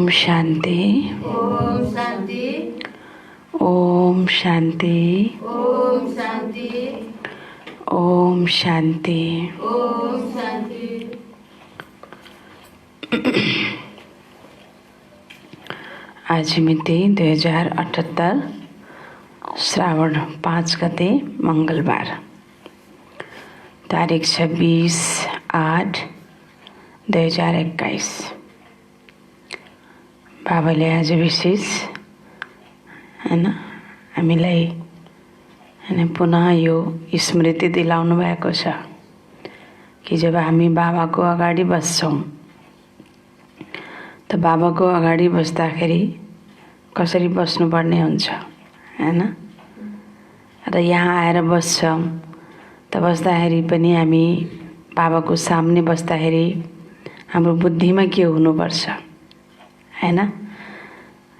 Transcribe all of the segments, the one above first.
शांति। ओम शांति। ओम शांति। ओम शांति। ओम शांति। ओम शांति। आज मिति 2078 श्रावण 5 गते मंगलबार, तारीख 26/8/2021। बाबाले आज विशेष हैन हामीलाई हैन पुनः यो स्मृति दिलाउनु भएको छ कि जब हामी बाबाको अगाडि बस्छौं त बाबाको अगाडि बस्दाखेरि कसरी बस्नुपर्ने हुन्छ हैन। र यहाँ आएर बस्छौं त बस्दाखेरि पनि हामी बाबाको सामने बस्दाखेरि हाम्रो बुद्धिमा के हुनुपर्छ हैन।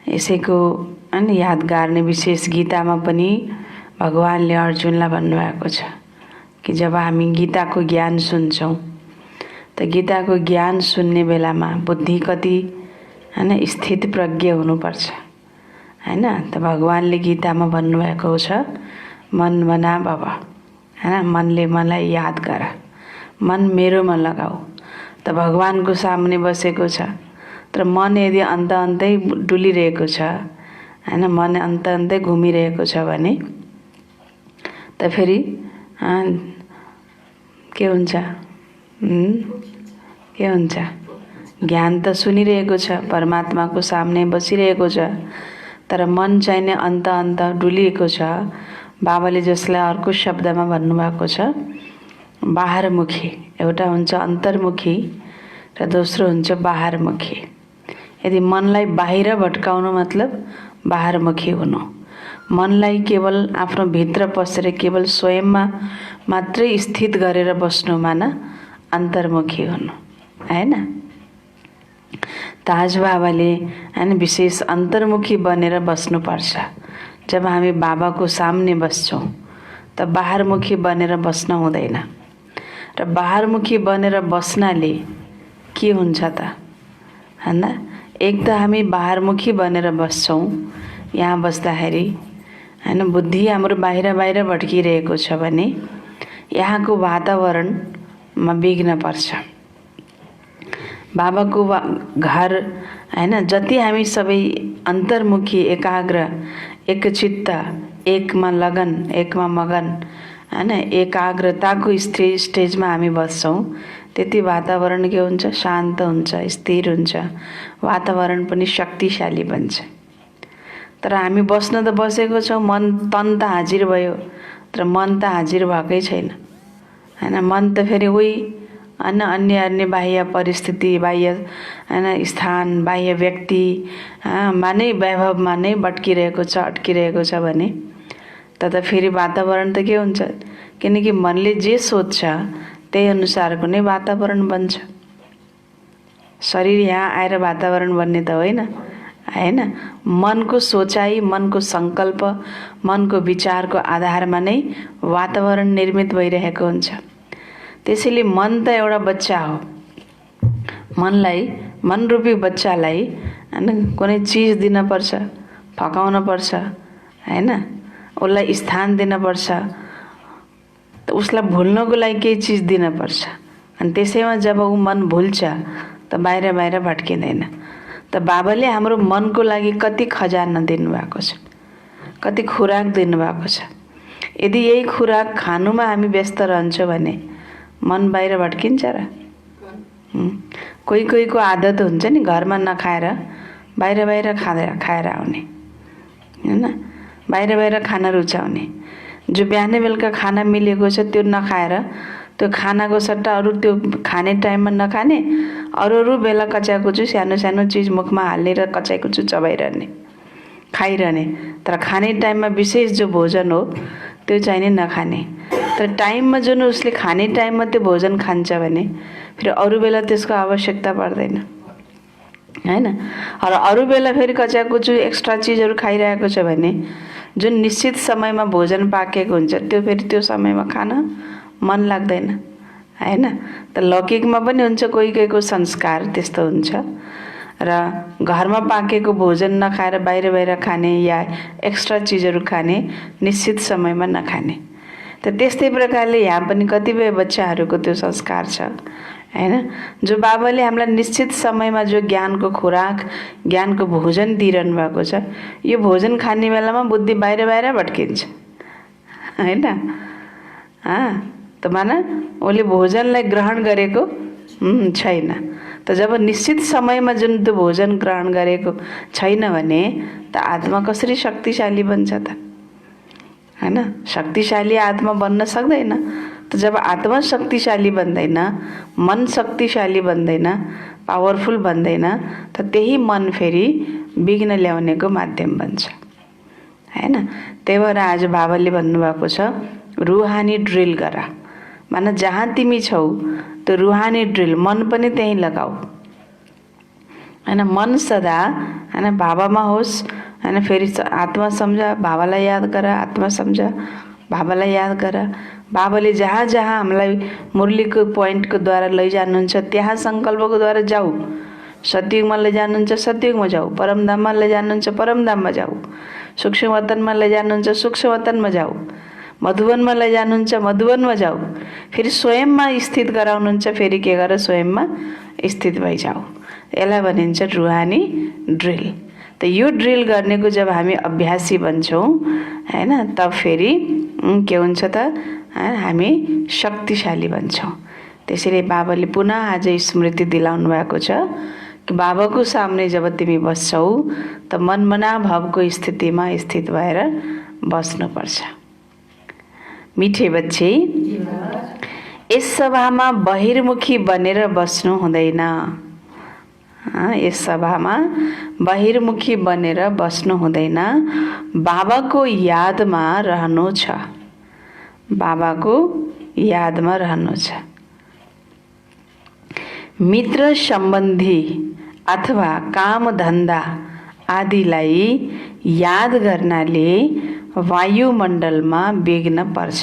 यसैको अनि याद गर्ने विशेष गीतामा पनि भगवानले अर्जुनलाई भन्नुभएको छ कि जब हामी गीताको ज्ञान सुन्छौं त गीताको ज्ञान सुन्ने बेलामा बुद्धि कति हैन स्थित प्रज्ञ हुनुपर्छ हैन। त भगवानले गीतामा भन्नुभएको छ मन बना बाबा हैन, मनले मलाई याद गर, मन मेरोमा लगाऊ। त भगवानको सामने बसेको छ तर मन यदि अन्त डुलिरहेको छ हैन, मन अन्त घुमिरहेको छ भने त फेरि के हुन्छ के हुन्छ। ज्ञान त सुनिरहेको छ, परमात्माको सामने बसिरहेको छ तर मन चाहिँ नै अन्त डुलिएको छ। बाबाले जसलाई अर्को शब्दमा भन्नुभएको छ बाहिरमुखी, एउटा हुन्छ अन्तर्मुखी र दोस्रो हुन्छ बाहिरमुखी। यदि मनलाई बाहिर भट्काउनु मतलब बाहिरमुखी हुनु, मनलाई केवल आफ्नो भित्र पसेर केवल स्वयंमा मात्रै स्थित गरेर बस्नु माना अन्तर्मुखी हुनु हैन। ताज बाबाले हैन विशेष अन्तर्मुखी बनेर बस्नुपर्छ। जब हामी बाबाको सामने बस्छौं त बाहिरमुखी बनेर बस्न हुँदैन। र बाहिरमुखी बनेर बस्नाले के हुन्छ त हैन। एक त हामी बाहिरमुखी बनेर बस्छौं, यहाँ बस्दाखेरि हैन बुद्धि हाम्रो बाहिर भट्किरहेको छ भने यहाँको वातावरणमा विघ्न पर्छ। बाबाको घर हैन जति हामी सबै अन्तर्मुखी, एकाग्र, एकचित्त, एकमा लगन, एकमा मगन हैन एकाग्रताको स्टेजमा हामी बस्छौं त्यति वातावरण के हुन्छ, शान्त हुन्छ, स्थिर हुन्छ, वातावरण पनि शक्तिशाली बन्छ। तर हामी बस्न त बसेको छौं, मन तन त हाजिर भयो तर मन त हाजिर भएकै छैन हैन। मन त फेरि उही अन्य बाह्य परिस्थिति, बाह्य हैन स्थान, बाह्य व्यक्ति मा नै वैभवमा नै भट्किरहेको छ, अड्किरहेको छ भने त फेरि वातावरण त के हुन्छ। किनकि मनले जे सोच्छ त्यही अनुसारको नै वातावरण बन्छ। शरीर यहाँ आएर वातावरण बन्ने त होइन हैन। मनको सोचाइ, मनको संकल्प, मनको विचारको आधारमा नै वातावरण निर्मित भइरहेको हुन्छ। त्यसैले मन त एउटा बच्चा हो, मनलाई, मनरूपी बच्चालाई हैन कुनै चीज दिन पर्छ, फकाउन पर्छ हैन, उसलाई स्थान दिन पर्छ, त उसलाई भुल्नको लागि केही चीज दिन पर्छ। अनि त्यसैमा जब ऊ मन भुल्छ त बाहिर भट्किँदैन। त बाबाले हाम्रो मनको लागि कति खजाना दिनुभएको छ, कति खुराक दिनुभएको छ। यदि यही खुराक खानुमा हामी व्यस्त रहन्छौँ भने मन बाहिर भट्किन्छ र। कोहीको आदत हुन्छ नि घरमा नखाएर बाहिर खाएर आउने हैन, बाहिर खाना रुचाउने। जो बिहान बेलुका खाना मिलेको छ त्यो नखाएर त्यो खानाको सट्टा अरू त्यो खाने टाइममा नखाने, अरू बेला कचाकुचु सानो चीज मुखमा हाल्ने र कचाकुचु चबाइरहने, खाइरहने। तर खाने टाइममा विशेष जो भोजन हो त्यो चाहिँ नि नखाने। तर टाइममा जुन उसले खाने टाइममा त्यो भोजन खान्छ भने फेरि अरू बेला त्यसको आवश्यकता पर्दैन हैन। र अरू बेला फेरि कचाकुचु एक्स्ट्रा चीजहरू खाइरहेको छ भने जुन निश्चित समयमा भोजन पाकेको हुन्छ त्यो फेरि त्यो समयमा खान मन लाग्दैन हैन। त लौकिकमा पनि हुन्छ, कोहीको संस्कार त्यस्तो हुन्छ र घरमा पाकेको भोजन नखाएर बाहिर बाहिर खाने या एक्स्ट्रा चिजहरू खाने, निश्चित समयमा नखाने। त त्यस्तै प्रकारले यहाँ पनि कतिपय बच्चाहरूको त्यो संस्कार छ हैन, जो बाबाले हामीलाई निश्चित समयमा जो ज्ञानको खुराक, ज्ञानको भोजन दिइरहनु भएको छ, यो भोजन खाने बेलामा बुद्धि बाहिर बाहिर भट्किन्छ हैन। त माना उसले भोजनलाई ग्रहण गरेको छैन। त जब निश्चित समयमा जुन त्यो भोजन ग्रहण गरेको छैन भने त आत्मा कसरी शक्तिशाली बन्छ त हैन। शक्तिशाली आत्मा बन्न सक्दैन। त जब आत्मा शक्तिशाली बन्दैन, मन शक्तिशाली बन्दैन, पावरफुल बन्दैन, त त्यही मन फेरि विघ्न ल्याउनेको माध्यम बन्छ हैन। त्यही भएर आज बाबाले भन्नुभएको छ, रुहानी ड्रिल गर। माना जहाँ तिमी छौ त्यो रुहानी ड्रिल, मन पनि त्यहीँ लगाऊ हैन। मन सदा हैन बाबामा होस् हैन। फेरि आत्मा सम्झ, बाबालाई याद गर, आत्मा सम्झ, बाबालाई याद गर। बाबाले जहाँ जहाँ हामीलाई मुरलीको पोइन्टको द्वारा लैजानुहुन्छ त्यहाँ सङ्कल्पको द्वारा जाऊ। सतयुगमा लैजानुहुन्छ सतयुगमा जाऊ, परमधाममा लैजानुहुन्छ परमधाममा जाऊ, सूक्ष्म वतनमा लैजानुहुन्छ सूक्ष्म वतनमा जाऊ, मधुवनमा लैजानुहुन्छ मधुवनमा जाऊ। फेरि स्वयंमा स्थित गराउनुहुन्छ, फेरि के गर स्वयंमा स्थित भइजाऊ। यसलाई भनिन्छ रुहानी ड्रिल। त यो ड्रिल गर्नेको जब हामी अभ्यासी बन्छौँ हैन, तब फेरि के हुन्छ त हामी शक्तिशाली बन्छौँ। त्यसैले बाबाले पुनः आज स्मृति दिलाउनु भएको छ कि बाबाको सामने जब तिमी बस्छौ त मनमना भावको स्थितिमा स्थित भएर बस्नुपर्छ। मिठे बच्चे, यस सभामा बहिर्मुखी बनेर बस्नु हुँदैन। यस सभामा बहिर्मुखी बनेर बस्नु हुँदैन। बाबाको यादमा रहनु छ। बाबाको यादमा रहनु छ। मित्र सम्बन्धी अथवा काम धन्दा आदिलाई याद गर्नाले वायुमण्डलमा विघ्न पर्छ।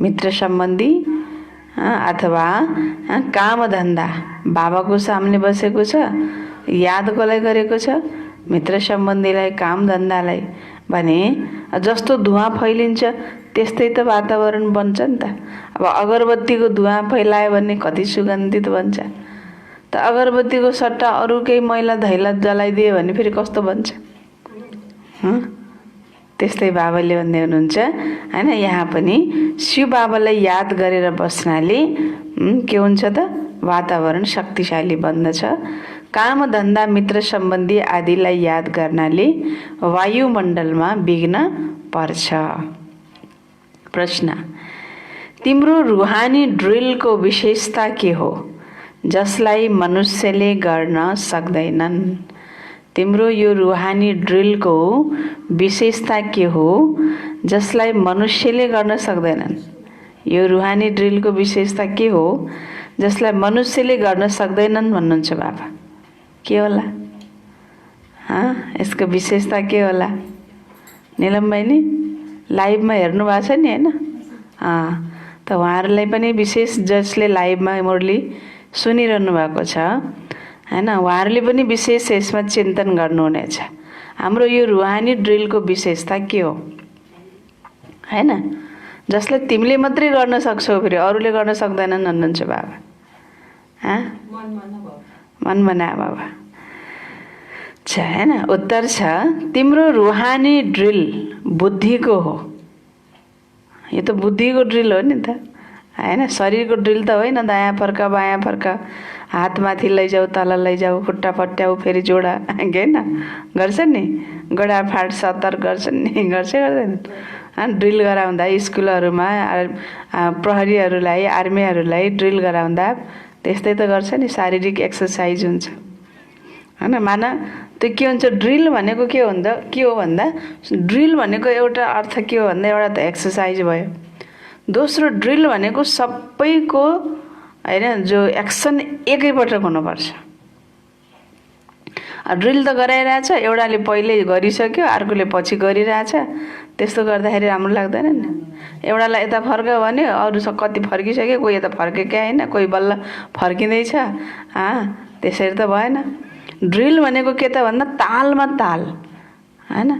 मित्र सम्बन्धी अथवा काम धन्दा बाबाको सामने बसेको छ, याद कसलाई गरेको छ? मित्र सम्बन्धीलाई, काम धन्दालाई। भने जस्तो धुवा फैलिन्छ त्यस्तै त वातावरण बन्छ नि त। अब अगरबत्तीको धुवा फैलायो भने कति सुगन्धित बन्छ। त अगरबत्तीको सट्टा अरू केही मैला धैला जलाइदियो भने फेरि कस्तो बन्छ? त्यस्तै बाबाले भन्दै हुनुहुन्छ हैन। यहाँ पनि शिव बाबालाई याद गरेर बस्नाले के हुन्छ त? वातावरण शक्तिशाली बन्दछ। काम धन्दा मित्र सम्बन्धी आदिलाई याद गर्नाले वायुमण्डलमा विघ्न पर्छ। प्रश्न, तिम्रो रुहानी ड्रिलको विशेषता के हो जसलाई मनुष्यले गर्न सक्दैनन्? तिम्रो यो रुहानी ड्रिलको विशेषता के हो जसलाई मनुष्यले गर्न सक्दैनन्? यो रुहानी ड्रिलको विशेषता के हो जसलाई मनुष्यले गर्न सक्दैनन् भन्नुहुन्छ बाबा? के होला? यसको विशेषता के होला? निलम बहिनी लाइभमा हेर्नु भएको छ नि हैन? त उहाँहरूलाई पनि विशेष जसले लाइभमा मुरली सुनिरहनु भएको छ हैन, उहाँहरूले पनि विशेष यसमा चिन्तन गर्नुहुनेछ। हाम्रो यो रुहानी ड्रिलको विशेषता के हो हैन, जसले तिमीले मात्रै गर्न सक्छौ, फेरि अरूले गर्न सक्दैनन् भन्नुहुन्छ बाबा? मनमना बाबा छ हैन। उत्तर छ, तिम्रो रुहानी ड्रिल बुद्धिको हो। यो त बुद्धिको ड्रिल हो नि त हैन, शरीरको ड्रिल त होइन। दायाँ फर्का बायाँ फर्का, हात माथि लैजाऊ तल लैजाऊ, खुट्टा पट्याऊ फेरि जोडा के होइन गर्छन् नि, गोडा फाट सतर गर्छन् नि, गर्छ गर्दैन? ड्रिल गराउँदा स्कुलहरूमा प्रहरीहरूलाई आर्मीहरूलाई ड्रिल गराउँदा त्यस्तै त गर्छ नि, शारीरिक एक्सर्साइज हुन्छ हैन। माना त्यो के हुन्छ? ड्रिल भनेको के हो भन्दा ड्रिल भनेको एउटा अर्थ के हो भन्दा एउटा त एक्सर्साइज भयो। दोस्रो ड्रिल भनेको सबैको हैन जो एक्सन एकैपटक हुनुपर्छ। ड्रिल त गराइरहेछ, एउटाले पहिले गरिसक्यो अर्कोले पछि गरिरहेछ, त्यस्तो गर्दाखेरि राम्रो लाग्दैन नि। एउटालाई यता फर्क्यो भने अरू कति फर्किसक्यो, कोही यता फर्केकै होइन, कोही बल्ल फर्किँदैछ, त्यसरी त भएन। ड्रिल भनेको के त भन्दा तालमा ताल, हैन?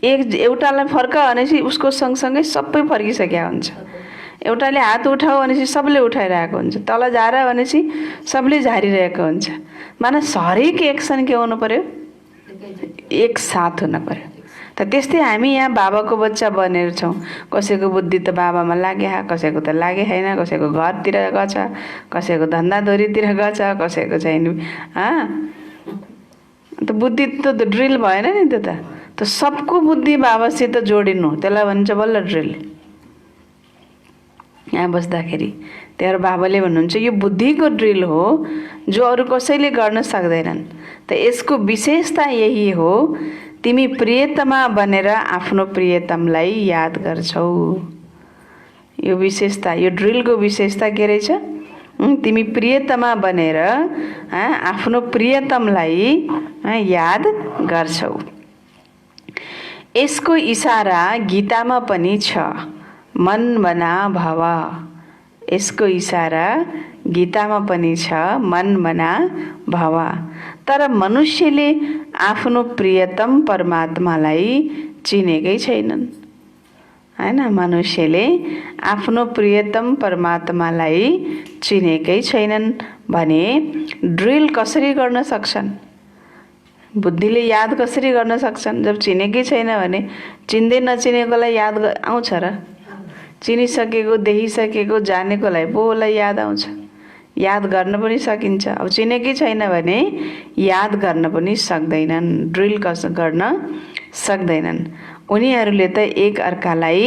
एउटालाई फर्क भनेपछि उसको सँगसँगै सबै फर्किसकेका हुन्छ। एउटाले हात उठाऊ भनेपछि सबले उठाइरहेको हुन्छ, तल झार भनेपछि सबले झारिरहेको हुन्छ। माने हरेक एक्सन के हुनु पर्यो? एक साथ हुन पर्यो। त त्यस्तै हामी यहाँ बाबाको बच्चा बनेर छौँ। कसैको बुद्धि त बाबामा लाग्यो, कसैको त लागे छैन, कसैको घरतिर गछ, कसैको धन्दाधोरीतिर गछ, कसैको चाहिँ त बुद्धि त ड्रिल भएन नि त सबको बुद्धि बाबासित जोडिनु, त्यसलाई भन्छ बल्ल ड्रिल। यहाँ बस्दाखेरि त्यहाँ बाबाले भन्नुहुन्छ यो बुद्धिको ड्रिल हो जो अरू कसैले गर्न सक्दैनन्। त यसको विशेषता यही हो, तिमी प्रियतमा बनेर आफ्नो प्रियतमलाई याद गर्छौ। यो विशेषता, यो ड्रिलको विशेषता के रहेछ? तिमी प्रियतमा बनेर आफ्नो प्रियतमलाई याद गर्छौ। यसको इशारा गीतामा पनि छ, मन बना भव। यसको इशारा गीतामा पनि छ, मन बना भव। तर मनुष्यले आफ्नो प्रियतम परमात्मालाई चिनेकै छैनन्, हैन? मनुष्यले आफ्नो प्रियतम परमात्मालाई चिनेकै छैनन् भने ड्रिल कसरी गर्न सक्छन्? बुद्धिले याद कसरी गर्न सक्छन्? जब चिनेकै छैन भने चिन्दै नचिनेकोलाई याद आउँछ र? चिनिसकेको, देखिसकेको, जानेकोलाई बोलाई याद आउँछ, याद गर्न पनि सकिन्छ। अब चिनेकै छैन भने याद गर्न पनि सक्दैनन्, ड्रिल गर्न सक्दैनन्। उनीहरूले त एक अर्कालाई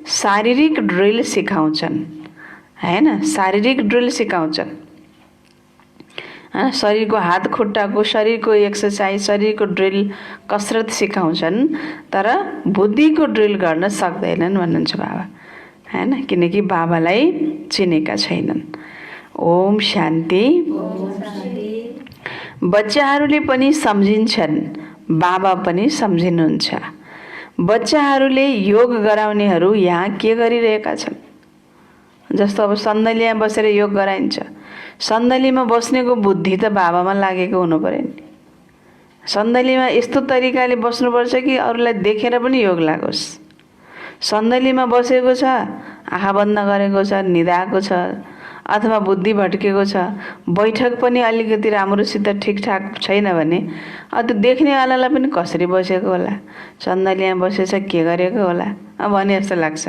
शारीरिक ड्रिल सिकाउँछन्, हैन? शारीरिक ड्रिल सिकाउँछन्, शरीरको हात खुट्टाको, शरीरको एक्सर्साइज, शरीरको ड्रिल, कसरत सिकाउँछन्, तर बुद्धिको ड्रिल गर्न सक्दैनन् भन्नुहुन्छ बाबा, हैन? किनकि बाबालाई चिनेका छैनन्। ओम शान्ति। बच्चाहरूले पनि सम्झिन्छन्, बाबा पनि सम्झिनुहुन्छ। बच्चाहरूले योग गराउनेहरू यहाँ के गरिरहेका छन्? जस्तो अब सन्दलीमा बसेर योग गराइन्छ, सन्दलीमा बस्नेको बुद्धि त बाबामा लागेको हुनु पर्यो नि। सन्दलीमा यस्तो तरिकाले बस्नुपर्छ कि अरूलाई देखेर पनि योग लागोस्। सन्दलीमा बसेको छ, आँखा बन्द गरेको छ, निदाएको छ, अथवा बुद्धि भट्केको छ, बैठक पनि अलिकति राम्रोसित ठिकठाक छैन भने त्यो देख्नेवालालाई पनि कसरी बसेको होला, सन्दलीमा बसेछ, के गरेको होला भने जस्तो लाग्छ।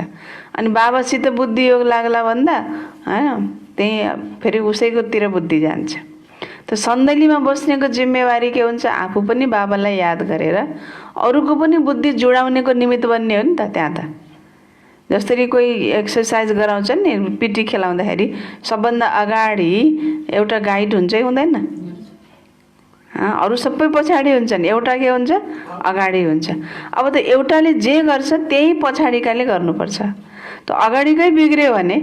अनि बाबासित बुद्धि योग लाग्ला भन्दा हैन, त्यही फेरि उसैकोतिर बुद्धि जान्छ। त सन्दलीमा बस्नेको जिम्मेवारी के हुन्छ? आफू पनि बाबालाई याद गरेर अरूको पनि बुद्धि जोडाउनेको निमित्त बन्ने हो नि त। त्यहाँ त जसरी कोही एक्सर्साइज गराउँछन् नि, पिटी खेलाउँदाखेरि सबभन्दा अगाडि एउटा गाइड हुन्छ, हुँदैन? अरू सबै पछाडि हुन्छन्, एउटा के हुन्छ? अगाडि हुन्छ। अब त एउटाले जे गर्छ त्यही पछाडिकाले गर्नुपर्छ। त अगाडिकै बिग्रियो भने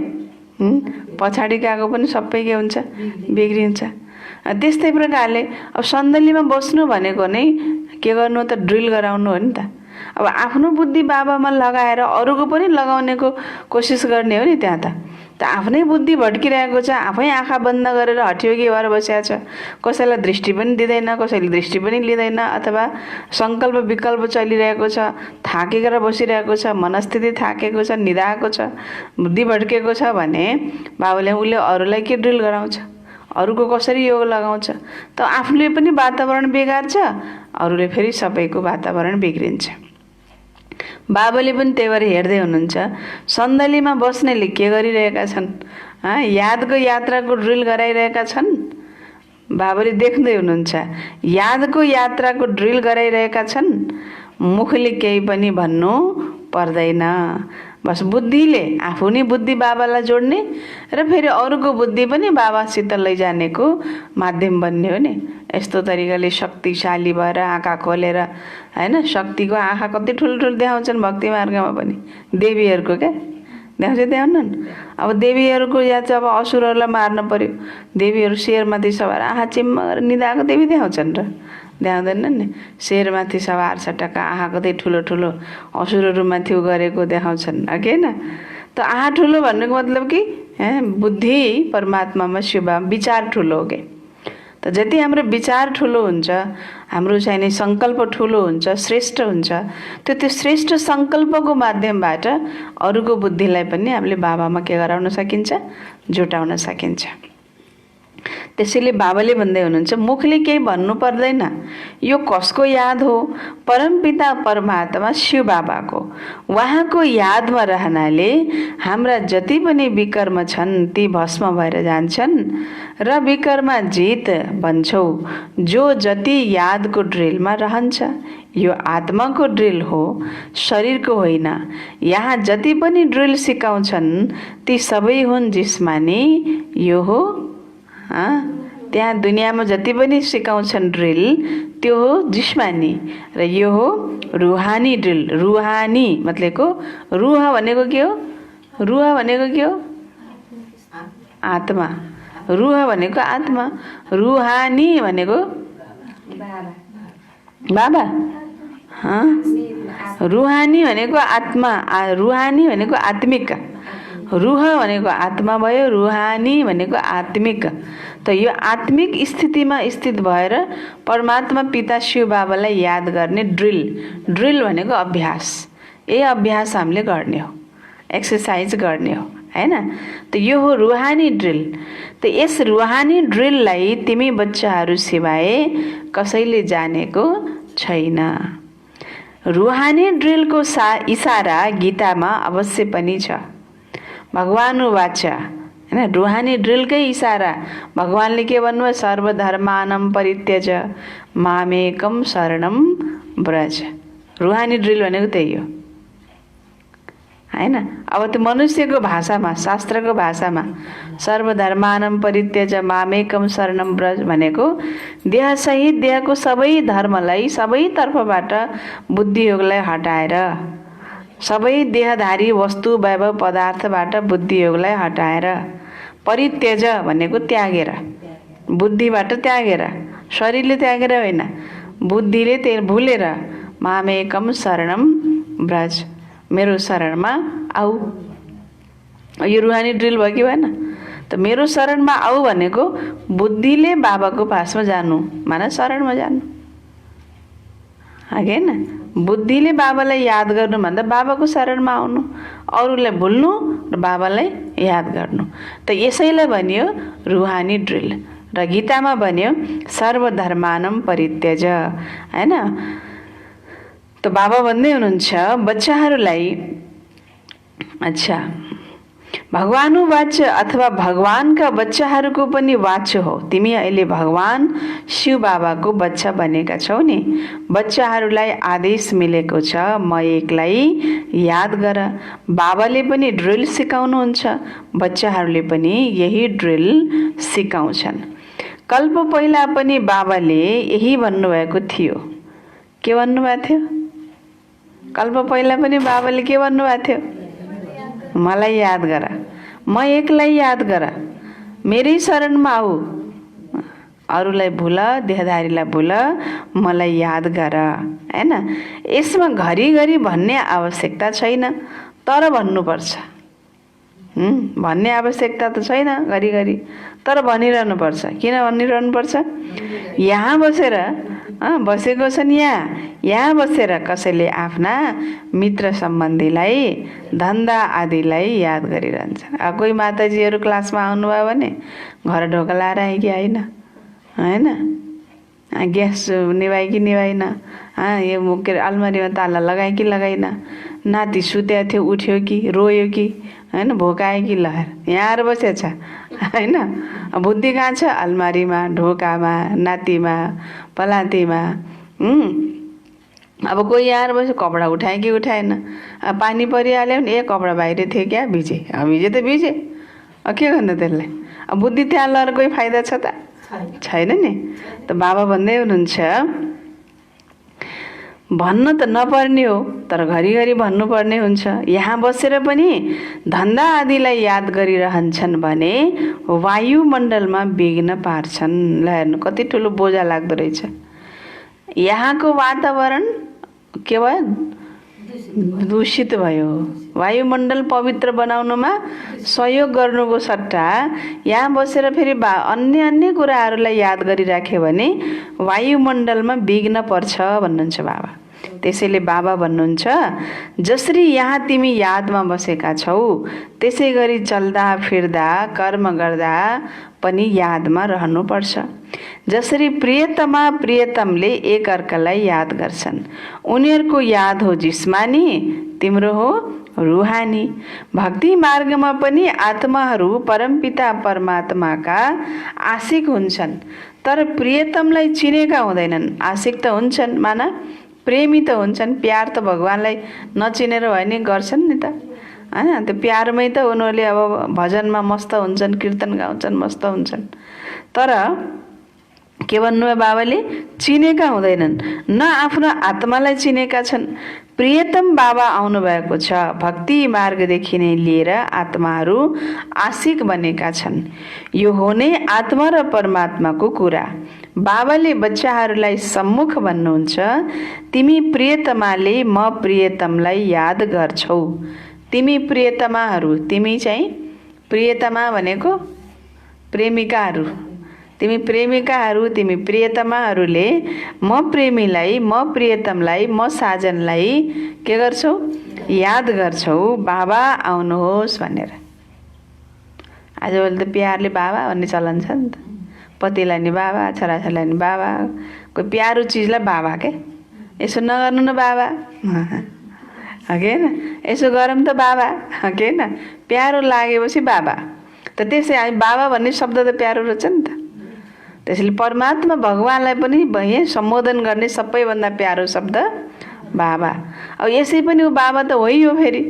पछाडिकाको पनि सबै के हुन्छ? बिग्रिन्छ। त्यस्तै प्रकारले अब सन्दलीमा बस्नु भनेको नै के गर्नु त? ड्रिल गराउनु हो नि त। अब आफ्नो बुद्धि बाबामा लगाएर अरूको पनि लगाउनेको कोसिस गर्ने हो नि त्यहाँ त। आफ्नै बुद्धि भड्किरहेको छ, आफै आँखा बन्द गरेर हटियोगी भएर बसेको छ, कसैलाई दृष्टि पनि दिँदैन, कसैले दृष्टि पनि लिँदैन, अथवा सङ्कल्प विकल्प चलिरहेको छ, थाकेर बसिरहेको छ, मनस्थिति थाकेको छ, निदाएको छ, बुद्धि भड्केको छ भने बाबुले उसले अरूलाई के ड्रिल गराउँछ? अरूको कसरी योग लगाउँछ? त आफूले पनि वातावरण बिगार्छ, अरूले फेरि सबैको वातावरण बिग्रिन्छ। बाबाले पनि त्यही भएर हेर्दै हुनुहुन्छ, सन्दलीमा बस्नेले के गरिरहेका छन्? यादको यात्राको ड्रिल गराइरहेका छन्। बाबाले देख्दै हुनुहुन्छ, यादको यात्राको ड्रिल गराइरहेका छन्। मुखले केही पनि भन्नु पर्दैन, बस बुद्धिले आफू नै बुद्धि बाबालाई जोड्ने र फेरि अरूको बुद्धि पनि बाबासित लैजानेको माध्यम बन्ने हो नि। यस्तो तरिकाले शक्तिशाली भएर आँखा खोलेर, हैन? शक्तिको आँखा कति ठुल्ठुलो देखाउँछन् भक्ति मार्गमा पनि, देवीहरूको क्या देखाउँछन्। अब देवीहरूको या चाहिँ अब असुरहरूलाई मार्न पर्यो, देवीहरू शेरमाथि सवार आँखा चिम्म गरेर निदाएको देवी देखाउँछन् र? देखाउँदैनन् नि। शेरमाथि सवार छ, टक्का आँखा कतै ठुलो ठुलो असुरहरूमाथि गरेको देखाउँछन्, होइन? त आँखा ठुलो भन्नुको मतलब कि बुद्धि परमात्मामा शिव विचार ठुलो हो के। त जति हाम्रो विचार ठुलो हुन्छ, हाम्रो चाहिने सङ्कल्प ठुलो हुन्छ, श्रेष्ठ हुन्छ, त्यो श्रेष्ठ सङ्कल्पको माध्यमबाट अरूको बुद्धिलाई पनि हामीले बाबामा के गराउन सकिन्छ, जुटाउन सकिन्छ। त्यसैले बाबाले भन्दै हुनुहुन्छ, मुखले केही भन्नु पर्दैन, यो कसको याद हो? परमपिता परमात्मा शिव बाबाको। उहाँको यादमा रहनाले हाम्रा जति पनि विकर्म छन् ती भस्म भएर जान्छन् र विकर्म जित भन्छौ जो जति यादको ड्रिलमा रहन्छ। यो आत्माको ड्रिल हो, शरीरको होइन। यहाँ जति पनि ड्रिल सिकाउँछन् ती सबै हुन् जिस्मानी। यो हो त्यहाँ दुनियाँमा जति पनि सिकाउँछन् ड्रिल त्यो हो जिस्मानी र यो हो रुहानी ड्रिल। रुहानी मतलबको रुह भनेको के हो? रुह भनेको के हो? आत्मा। रुह भनेको आत्मा, रुहानी भनेको बाबा। रुहानी भनेको आत्मा, रुहानी भनेको आत्मिक। रुह भनेको आत्मा भयो, रुहानी भनेको आत्मिक। त यो आत्मिक स्थितिमा स्थित भएर परमात्मा पिता शिव बाबालाई याद गर्ने ड्रिल। ड्रिल भनेको अभ्यास। यही अभ्यास हामीले गर्ने हो, एक्सर्साइज गर्ने हो, हैन? त यो हो रुहानी ड्रिल। त यस रुहानी ड्रिललाई तिमी बच्चाहरू सिवाय कसैले जानेको छैन। रुहानी ड्रिलको इशारा गीतामा अवश्य पनि छ। भगवान वाच, हैन? रुहानी ड्रिलकै इशारा भगवानले के भन्नुभयो? सर्वधर्मानं परित्यज मामेकं शरणं व्रज। रुहानी ड्रिल भनेको त्यही हो, हैन? अब त्यो मनुष्यको भाषामा, शास्त्रको भाषामा सर्वधर्मानं परित्यज मामेकं शरणं व्रज भनेको देहसहित देहको सबै धर्मलाई, सबै तर्फबाट बुद्धियोगलाई हटाएर, सबै देहधारी वस्तु वैभव पदार्थबाट बुद्धियोगलाई हटाएर, परित्यज भनेको त्यागेर, बुद्धिबाट त्यागेर, शरीरले त्यागेर होइन, बुद्धिले त्यो भुलेर मामेकम शरणम व्रज, मेरो शरणमा आऊ। यो रुहानी ड्रिल भयो कि भएन? त मेरो शरणमा आऊ भनेको बुद्धिले बाबाको पासमा जानु, माना शरणमा जानु, हैन? बुद्धिले बाबालाई याद गर्नु भन्दा बाबाको शरणमा आउनु, अरूलाई भुल्नु र बाबालाई याद गर्नु। त यसैलाई भनियो रुहानी ड्रिल। र गीतामा भन्यो सर्वधर्मानं परित्यज, हैन? त बाबा भन्दै हुनुहुन्छ बच्चाहरूलाई, अच्छा, भगवान वाच अथवा भगवानका बच्चाहरूको पनि वाच हो। तिमी अहिले भगवान शिव बाबाको बच्चा बनेका छौ नि। बच्चाहरूलाई आदेश मिलेको छ, म एकलाई याद गर। बाबाले पनि ड्रिल सिकाउनुहुन्छ, बच्चाहरूले पनि यही ड्रिल सिकाउँछन्। कल्प पहिला पनि बाबाले यही भन्नुभएको थियो। के भन्नुभएको थियो? कल्प पहिला पनि बाबाले के भन्नुभएको थियो? मलाई याद गर, म एकलाई याद गर, मेरै शरणमा आऊ, अरूलाई भुल, देहधारीलाई भुल, मलाई याद गर, हैन? यसमा घरिघरि भन्ने आवश्यकता छैन, तर भन्नुपर्छ। भन्ने आवश्यकता त छैन घरिघरि, तर भनिरहनुपर्छ। किन भनिरहनुपर्छ? यहाँ बसेर बसेको छन्, यहाँ बसेर कसैले आफ्ना मित्र सम्बन्धीलाई, धन्दा आदिलाई याद गरिरहन्छन्। कोही माताजीहरू क्लासमा आउनुभयो भने घर ढोका लाएर आए कि आइन, हैन? ग्यास निभाए कि निभाइन, यो के अरे अलमारीमा ताला लगाए कि लगाइन, नाति सुत्या थियो उठ्यो कि रोयो कि, हैन? भोकायो कि लहर, यहाँ आएर बसेछ, हैन? बुद्धि कहाँ छ? अलमारीमा, ढोकामा, नातिमा, पलातीमा। अब कोही यहाँ बस्यो, कपडा उठाए कि उठाएन, पानी परिहाल्यो भने ए कपडा बाहिर थियो क्या, भिजे, भिजे त भिजे, के गर्नु त्यसलाई? बुद्धि त्यहाँ लगाएर कोही फाइदा छ त? छैन नि। त बाबा भन्दै हुनुहुन्छ भन्न त नपर्ने हो, तर घरिघरि भन्नुपर्ने हुन्छ। यहाँ बसेर पनि धन्दा आदिलाई याद गरिरहन्छन् भने वायुमण्डलमा विघ्न पार्छन्। ल हेर्नु कति ठुलो बोझा लाग्दो रहेछ। यहाँको वातावरण के भयो? दूषित भयो। वायुमण्डल पवित्र बनाउनमा सहयोग गर्नुको सट्टा यहाँ बसेर फेरि अन्य अन्य कुराहरूलाई याद गरिराख्यो भने वायुमण्डलमा विघ्न पर्छ भन्नुहुन्छ बाबा। त्यसैले बाबा भन्नुहुन्छ, जसरी यहाँ तिमी यादमा बसेका छौ त्यसै गरी चल्दा फिर्दा कर्म गर्दा पनि यादमा रहनुपर्छ। जसरी प्रियतमा प्रियतमले एकअर्कालाई याद गर्छन्, उनीहरूको याद हो जिस्मानी, तिम्रो हो रुहानी। भक्ति मार्गमा पनि आत्माहरू परमपिता परमात्माका आशिक हुन्छन्, तर प्रियतमलाई चिनेका हुँदैनन्। आशिक त हुन्छन्, माना प्रेमी त हुन्छन्। प्यार त भगवानलाई नचिनेर भयो नि गर्छन् नि त, होइन? त्यो प्यारमै त उनीहरूले अब भजनमा मस्त हुन्छन्, कीर्तन गाउँछन्, मस्त हुन्छन्। तर के भन्नुभयो बाबाले? चिनेका हुँदैनन्, न आफ्नो आत्मालाई चिनेका छन्। प्रियतम बाबा आउनुभएको छ। भक्ति मार्गदेखि नै लिएर आत्माहरू आशिक बनेका छन्। यो हो नै आत्मा र परमात्माको कुरा। बाबाले बच्चाहरूलाई सम्मुख भन्नुहुन्छ, तिमी प्रियतमाले म प्रियतमलाई याद गर्छौ। तिमी प्रियतमाहरू, तिमी चाहिँ प्रियतमा भनेको प्रेमिकाहरू, तिमी प्रेमिकाहरू, तिमी प्रियतमाहरूले म प्रेमीलाई, म प्रियतमलाई, म साजनलाई के गर्छौ? याद गर्छौ। बाबा आउनुहोस् भनेर। आजभोलि त प्यारले बाबा भन्ने चलन छ नि त। पतिलाई नि बाबा, छोराछोरीलाई नि बाबा, कोही प्यारो चिजलाई बाबा के। यसो नगर्नु न बाबा, होइन? यसो गरौँ त बाबा, होइन? प्यारो लागेपछि बाबा। त त्यसै हामी बाबा भन्ने शब्द त प्यारो रहेछ नि त। त्यसैले परमात्मा भगवानलाई पनि यहाँ सम्बोधन गर्ने सबैभन्दा प्यारो शब्द बाबा। अब यसै पनि ऊ बाबा त होइन फेरि।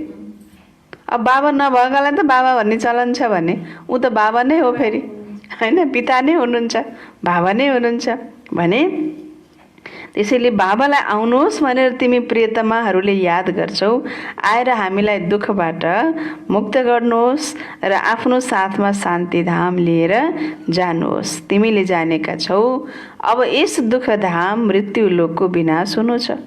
अब बाबा नभएकालाई त बाबा भन्ने चलन छ भने ऊ त बाबा नै हो फेरि, होइन? पिता नै हुनुहुन्छ, बाबा नै हुनुहुन्छ भने। त्यसैले बाबालाई आउनुहोस् भनेर तिमी प्रियतमाहरूले याद गर्छौ। आएर हामीलाई दुःखबाट मुक्त गर्नुहोस् र आफ्नो साथमा शान्तिधाम लिएर जानुहोस्। तिमीले जानेका छौ अब यस दुःखधाम मृत्युलोकको विनाश हुनु छ।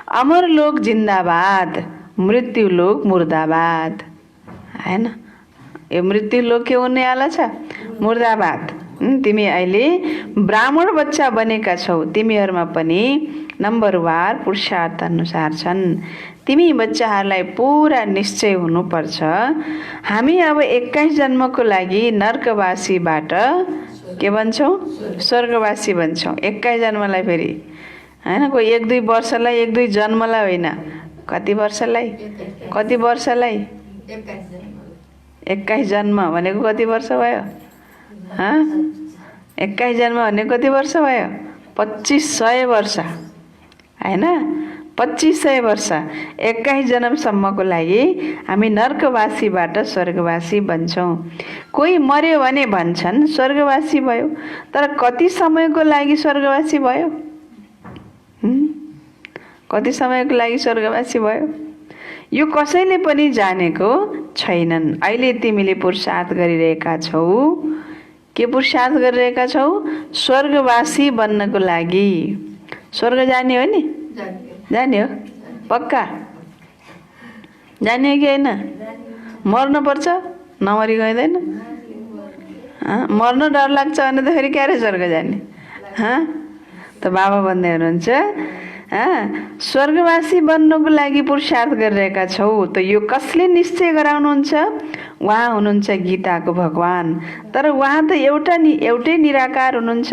अमरलोक जिन्दाबाद, मृत्युलोक मुर्दाबाद, होइन? यो मृत्युलोक के हुनेवाला छ? मुर्दाबाद। तिमी अहिले ब्राह्मण बच्चा बनेका छौ। तिमीहरूमा पनि नम्बरवार पुरुषार्थ अनुसार छन्। तिमी बच्चाहरूलाई पुरा निश्चय हुनुपर्छ, हामी अब 21 जन्मको लागि नर्कवासीबाट के भन्छौँ? स्वर्गवासी भन्छौँ। 21 जन्मलाई फेरि, होइन? कोही 1-2 वर्षलाई, 1-2 जन्मलाई होइन, कति वर्षलाई? कति वर्षलाई? 21 जन्म भनेको कति वर्ष भयो? 21 जन्म भने कति वर्ष भयो? 2500 वर्ष, होइन? 2500 वर्ष। 21 जन्मसम्मको लागि हामी नर्कवासीबाट स्वर्गवासी बन्छौँ। कोही मर्यो भने भन्छन् स्वर्गवासी भयो, तर कति समयको लागि स्वर्गवासी भयो? कति समयको लागि स्वर्गवासी भयो? यो कसैले पनि जानेको छैनन्। अहिले तिमीले पुरुषार्थ गरिरहेका छौ। के पुरुषार्थ गरिरहेका छौ? स्वर्गवासी बन्नको लागि। स्वर्ग जाने हो नि? जाने हो पक्का? जाने हो कि होइन? मर्नुपर्छ, नमरी गइँदैन? मर्न डर लाग्छ भने त फेरि क्यारे स्वर्ग जाने? त बाबा भन्दै हुनुहुन्छ, स्वर्गवासी बन्नको लागि पुरुषार्थ गरिरहेका छौ। त यो कसले निश्चय गराउनुहुन्छ? उहाँ हुनुहुन्छ गीताको भगवान। तर उहाँ त एउटै निराकार हुनुहुन्छ।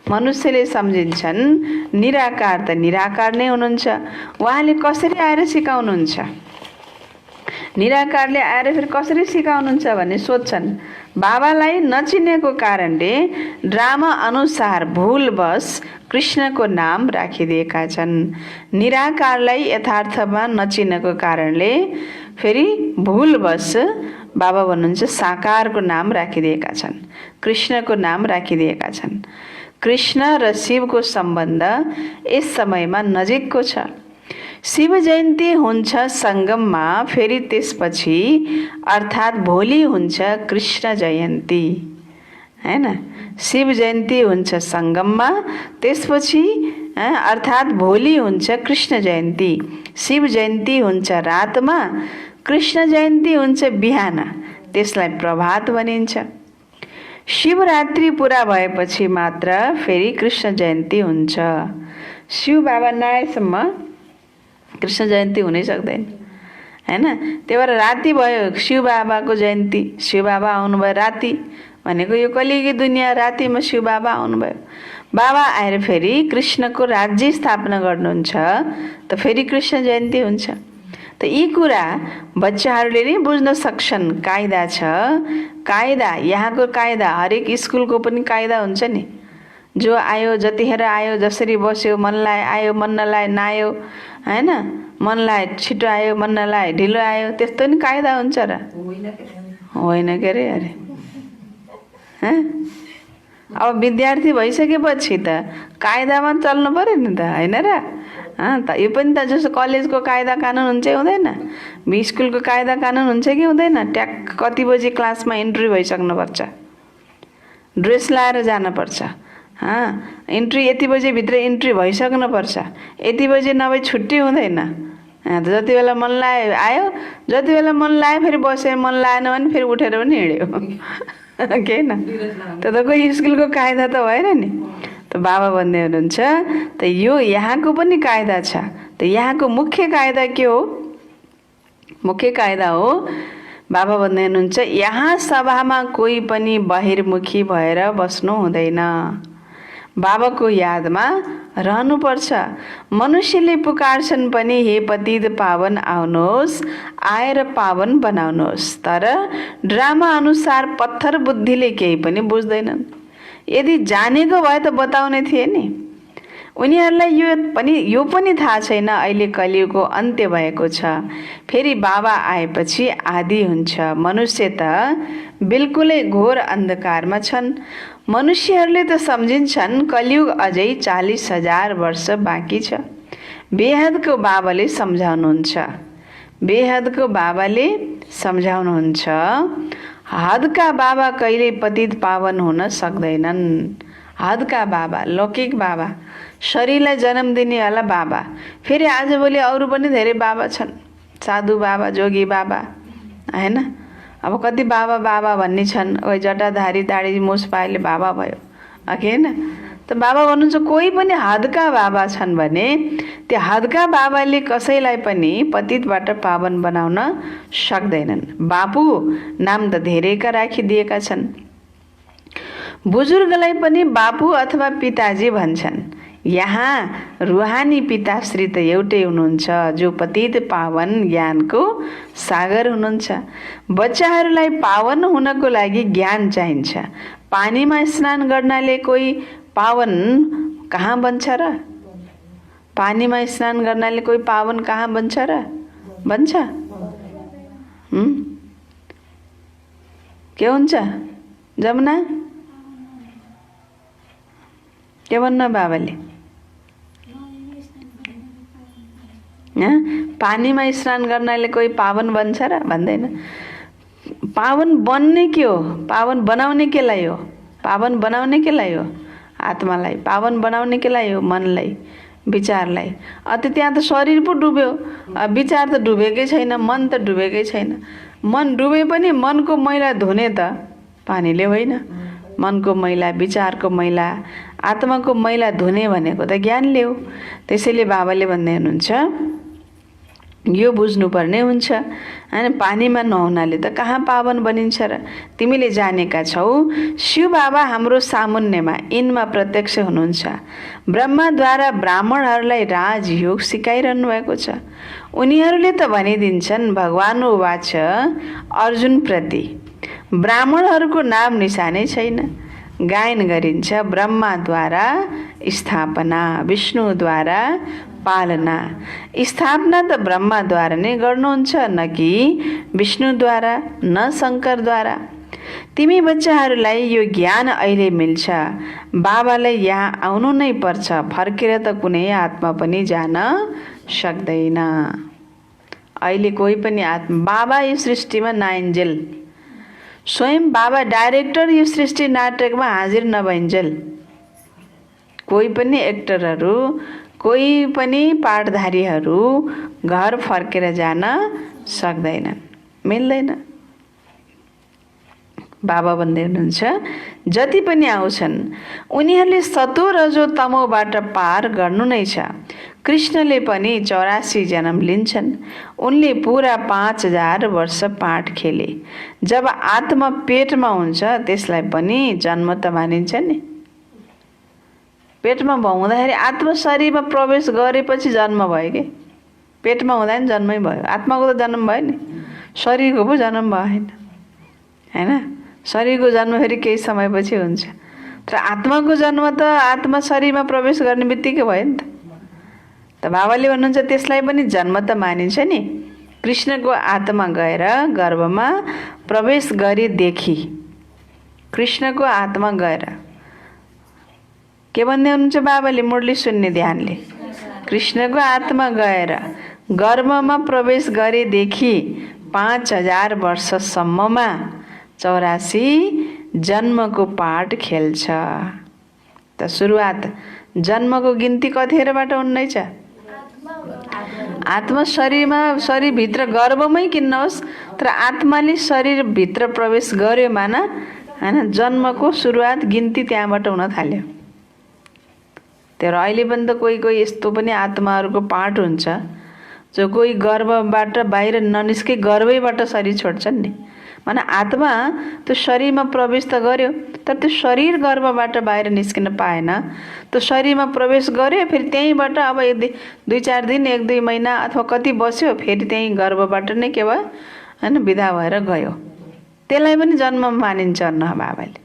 मनुष्यले सम्झिन्छन् निराकार त निराकार नै हुनुहुन्छ। उहाँले कसरी आएर सिकाउनुहुन्छ? निराकारले आएर फेरि कसरी सिकाउनुहुन्छ भन्ने सोध्छन्। बाबालाई नचिनेको कारणले ड्रामा अनुसार भुलवश कृष्णको नाम राखिदिएका छन्। निराकारलाई यथार्थमा नचिनेको कारणले फेरि भुलवश बाबा भन्नुहुन्छ साकारको नाम राखिदिएका छन्, कृष्णको नाम राखिदिएका छन्। कृष्ण र शिवको सम्बन्ध यस समयमा नजिकको छ। शिव जयन्ती हुन्छ सङ्गममा, फेरि त्यसपछि अर्थात् भोलि हुन्छ कृष्ण जयन्ती, होइन? शिव जयन्ती हुन्छ सङ्गममा, त्यसपछि अर्थात् भोलि हुन्छ कृष्ण जयन्ती, शिव जयन्ती हुन्छ रातमा, कृष्ण जयन्ती हुन्छ बिहान, त्यसलाई प्रभात भनिन्छ। शिवरात्रि पुरा भएपछि मात्र फेरि कृष्ण जयन्ती हुन्छ। शिव बाबा नआएसम्म कृष्ण जयन्ती हुनै सक्दैन, हैन? त्यही भएर राति भयो शिव बाबाको जयन्ती, शिव बाबा आउनुभयो राति भनेको यो कलियुगी दुनियाँ, रातिमा शिव बाबा आउनुभयो। बाबा आएर फेरि कृष्णको राज्य स्थापना गर्नुहुन्छ त फेरि कृष्ण जयन्ती हुन्छ। त यी कुरा बच्चाहरूले नै बुझ्न सक्छन्। कायदा छ, कायदा, यहाँको कायदा हरेक स्कुलको पनि कायदा हुन्छ नि। जो आयो जतिखेर आयो, जसरी बस्यो, मन लाए आयो, मन नलाए नआयो, हैन? मन लाए छिटो आयो, मन नलाए ढिलो आयो, त्यस्तो नि कायदा हुन्छ र? होइन के अरे अब विद्यार्थी भइसकेपछि त कायदामा चल्नु पर्यो नि त, होइन र? त यो पनि त जस्तो कलेजको कायदा कानुन हुन्छ हुँदैन, स्कुलको कायदा कानुन हुन्छ कि हुँदैन? ट्याक कति बजी क्लासमा इन्ट्री भइसक्नुपर्छ, ड्रेस लाएर जानुपर्छ, इन्ट्री यति बजी भित्र इन्ट्री भइसक्नुपर्छ, यति बजी नभए छुट्टी हुँदैन। जति बेला मन लायो आयो, जति बेला मन लायो फेरि बस्यो, मन लाएन भने फेरि उठेर पनि हिँड्यो के होइन? त्यो त कोही स्कुलको कायदा त भएन नि। त बाबा भन्दै हुनुहुन्छ त यो यहाँको पनि कायदा छ। त यहाँको मुख्य कायदा के हो? मुख्य कायदा हो, बाबा भन्दै हुनुहुन्छ यहाँ सभामा कोही पनि बहिर्मुखी भएर बस्नु हुँदैन, बाबाको यादमा रहनुपर्छ। मनुष्यले पुकार्छन् पनि, हे पतित पावन आउनुहोस्, आएर पावन बनाउनुहोस्। तर ड्रामा अनुसार पत्थर बुद्धिले केही पनि बुझ्दैनन्। यदि जानेको भए त बताउने थिए नि। उनीहरूलाई यो पनि थाहा छैन अहिले कलियुगको अन्त्य भएको छ, फेरि बाबा आएपछि आदि हुन्छ। मनुष्य त बिल्कुलै घोर अन्धकारमा छन्। मनुष्यहरूले त सम्झिन्छन् कलियुग अझै 40,000 वर्ष बाँकी छ। बेहदको बाबाले सम्झाउनुहुन्छ, बेहदको बाबाले सम्झाउनुहुन्छ, हदका बाबा कहिले पतित पावन हुन सक्दैनन्। हदका बाबा, लौकिक बाबा, शरीरलाई जन्म दिनेवाला बाबा। फेरि आजभोलि अरू पनि धेरै बाबा छन्, साधु बाबा, जोगी बाबा, हैन? अब कति बाबा बाबा भन्ने छन्, ओइ जटाधारी दाढी मुछ पाएले बाबा भयो, हैन? त बाबा भन्नुहुन्छ कोही पनि हदका बाबा छन् भने त्यो हदका बाबाले कसैलाई पनि पतितबाट पावन बनाउन सक्दैनन्। बापु नाम त धेरैका राखिदिएका छन्। बुजुर्गलाई पनि बापु अथवा पिताजी भन्छन्। यहाँ रुहानी पिताश्री त एउटै हुनुहुन्छ, जो पतित पावन ज्ञानको सागर हुनुहुन्छ। बच्चाहरूलाई पावन हुनको लागि ज्ञान चाहिन्छ। पानीमा स्नान गर्नाले कोही पावन कहाँ बन्छ र? पानीमा स्नान गर्नाले कोही पावन कहाँ बन्छ र? बन्छ? के हुन्छ? जमुना के भन्नु बाबाले? पानीमा स्नान गर्नाले कोही पावन बन्छ र? भन्दैन। पावन बन्ने के हो? पावन बनाउने केलाई हो? पावन बनाउने केलाई हो? आत्मालाई पावन बनाउने केलाई हो? मनलाई, विचारलाई। त्यहाँ त शरीर पो डुब्यो, विचार त डुबेकै छैन, मन त डुबेकै छैन। मन डुबे पनि मनको मैला धुने त पानीले होइन। मनको मैला, विचारको मैला, आत्माको मैला धुने भनेको त ज्ञानले हो। त्यसैले बाबाले भन्दै हुनुहुन्छ यो बुझ्नुपर्ने हुन्छ, हैन? पानीमा नुहाउनाले त कहाँ पावन बनिन्छ र? तिमीले जानेका छौ शिव बाबा हाम्रो सामुन्नेमा यिनमा प्रत्यक्ष हुनुहुन्छ। ब्रह्माद्वारा ब्राह्मणहरूलाई राजयोग सिकाइरहनु भएको छ। उनीहरूले त भनिदिन्छन् भगवान उवाच अर्जुन प्रति, ब्राह्मणहरूको नाम निशानै छैन। गायन गरिन्छ ब्रह्माद्वारा स्थापना, विष्णुद्वारा पालना। स्थापना त ब्रह्माद्वारा नै गर्नुहुन्छ, न कि विष्णुद्वारा, न शङ्करद्वारा। तिमी बच्चाहरूलाई यो ज्ञान अहिले मिल्छ। बाबालाई यहाँ आउनु नै पर्छ, फर्केर त कुनै आत्मा पनि जान सक्दैन। अहिले कोही पनि आत्मा, बाबा यो सृष्टिमा नआइन्जेल, स्वयं बाबा डाइरेक्टर यो सृष्टि नाटकमा हाजिर नभइन्जेल कोही पनि एक्टरहरू, कोही पनि पाठधारीहरू घर फर्केर जान सक्दैनन्, मिल्दैन। बाबा भन्दै हुनुहुन्छ जति पनि आउँछन् उनीहरूले सतो रजो तमोबाट पार गर्नु नै छ। कृष्णले पनि 84 जन्म लिन्छन्। उनले पुरा 5000 वर्ष पाठ खेले। जब आत्मा पेटमा हुन्छ त्यसलाई पनि जन्म त मानिन्छ नि। पेटमा हुँदाखेरि आत्मा शरीरमा प्रवेश गरेपछि जन्म भयो कि, पेटमा हुँदा नि जन्मै भयो। आत्माको त जन्म भयो नि, शरीरको पो जन्म भएन हैन। शरीरको जन्म फेरि केही समयपछि हुन्छ, तर आत्माको जन्म त आत्मा शरीरमा प्रवेश गर्ने बित्तिकै भयो नि त बाबाले भन्नुहुन्छ त्यसलाई पनि जन्म त मानिन्छ नि। कृष्णको आत्मा गएर गर्भमा प्रवेश गरेदेखि, कृष्णको आत्मा गएर के भन्दै हुनुहुन्छ बाबाले, मुरली सुन्ने ध्यानले। कृष्णको आत्मा गएर गर्भमा प्रवेश गरेदेखि 5000 वर्षसम्ममा 84 जन्मको पाठ खेल्छ। त सुरुवात जन्मको गिन्ती कतिखेरबाट हुनै छ? आत्मा शरीरमा, शरीरभित्र गर्भमै किन नहोस्, तर आत्माले शरीरभित्र प्रवेश गर्यो मान हैन, जन्मको सुरुवात गिन्ती त्यहाँबाट हुन थाल्यो। तर अहिले पनि त कोही कोही यस्तो पनि आत्माहरूको पाठ हुन्छ जो कोही गर्भबाट बाहिर ननिस्के गर्भैबाट शरीर छोड्छन् नि। माने आत्मा त्यो शरीरमा प्रवेश त गर्यो, तर त्यो शरीर गर्भबाट बाहिर निस्किन पाएन। त्यो शरीरमा प्रवेश गर्यो, फेरि त्यहीँबाट अब 2-4 दिन 1-2 महिना अथवा कति बस्यो, फेरि त्यही गर्भबाट नै के भयो हैन, विदा भएर गयो। त्यसलाई पनि जन्म मानिन्छ न बाबाले।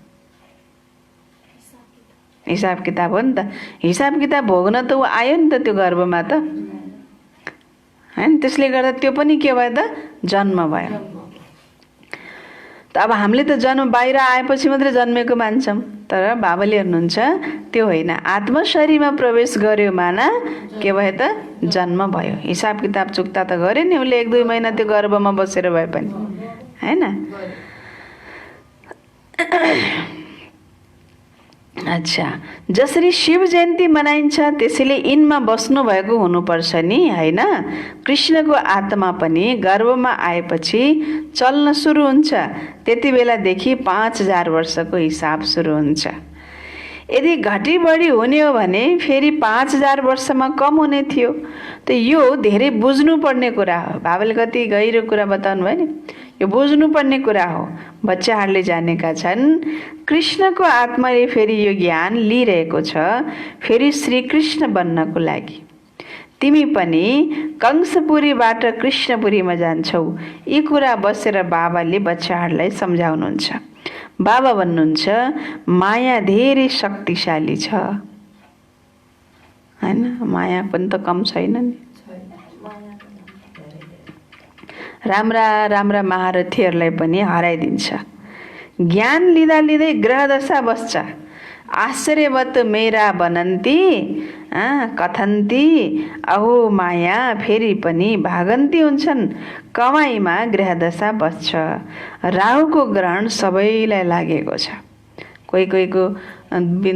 हिसाब किताब हो नि त। हिसाब किताब भोग्न त ऊ आयो नि त त्यो गर्भमा त हैन। त्यसले गर्दा त्यो पनि के भयो त, जन्म भयो। त अब हामीले त जन्म बाहिर आएपछि मात्रै जन्मेको मान्छौँ, तर बाबाले भन्नुहुन्छ त्यो होइन। आत्मा शरीरमा प्रवेश गर्यो माना के भयो त, जन्म भयो। हिसाब किताब चुक्ता त गर्यो नि उसले 1-2 महिना त्यो गर्भमा बसेर भए पनि हैन। अच्छा, जसरी शिव जयन्ती मनाइन्छ त्यसैले यिनमा बस्नु भएको हुनुपर्छ नि हैन। कृष्णको आत्मा पनि गर्भमा आएपछि चल्न सुरु हुन्छ। त्यति बेलादेखि 5000 वर्षको हिसाब सुरु हुन्छ। यदि घटी बढी हुने हो भने फेरि 5000 वर्षमा कम हुने थियो। त यो धेरै बुझ्नुपर्ने कुरा हो। बाबाले कति गहिरो कुरा बताउनु भयो नि, यो बुझ्नुपर्ने कुरा हो। बच्चाहरूले जानेका छन् कृष्णको आत्माले फेरि यो ज्ञान लिइरहेको छ, फेरि श्रीकृष्ण बन्नको लागि। तिमी पनि कंसपुरीबाट कृष्णपुरीमा जान्छौ। यी कुरा बसेर बाबाले बच्चाहरूलाई सम्झाउनुहुन्छ। बाबा भन्नुहुन्छ माया धेरै शक्तिशाली छ हैन। माया पनि त कम छैन नि। राम्रा राम्रा महारथीहरूलाई पनि हराइदिन्छ। ज्ञान लिँदा लिँदै ग्रहदशा बस्छ। आश्चर्यवत मेरा बनन्ती कथन्ती अहो माया फेरि पनि भागन्ती हुन्छन्। कमाइमा ग्रहदशा बस्छ। राहुको ग्रहण सबैलाई लागेको छ। कोही कोहीको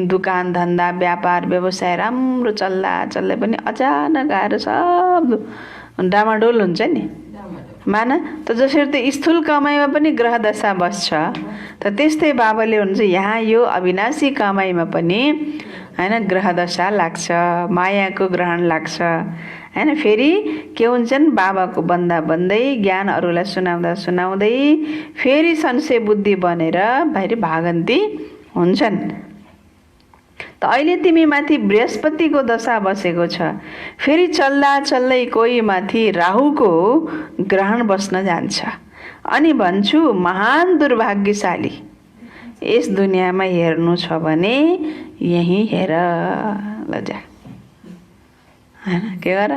दुकान धन्दा व्यापार व्यवसाय राम्रो चल्दा चल्दै पनि अचानक आएर सब डामाडोल हुन्छ नि। माना त जसरी त स्थूल कमाइमा पनि ग्रह दशा बस्छ, त त्यस्तै बाबाले भन्छ यहाँ यो अविनाशी कमाइमा पनि हैन ग्रह दशा लाग्छ, मायाको ग्रहण लाग्छ हैन। फेरि के हुन्छन्, बाबाको बन्दा बन्दै ज्ञान अरूलाई सुनाउँदा सुनाउँदै फेरि संशय बुद्धि बनेर फेरि भागन्ती हुन्छन्। त अहिले तिमी माथि बृहस्पतिको दशा बसेको छ। फेरि चल्दा चल्दै कोही माथि राहुको ग्रहण बस्न जान्छ। अनि भन्छु महान दुर्भाग्यशाली यस दुनियाँमा हेर्नु छ भने यही हेर लजा हैन। के गर,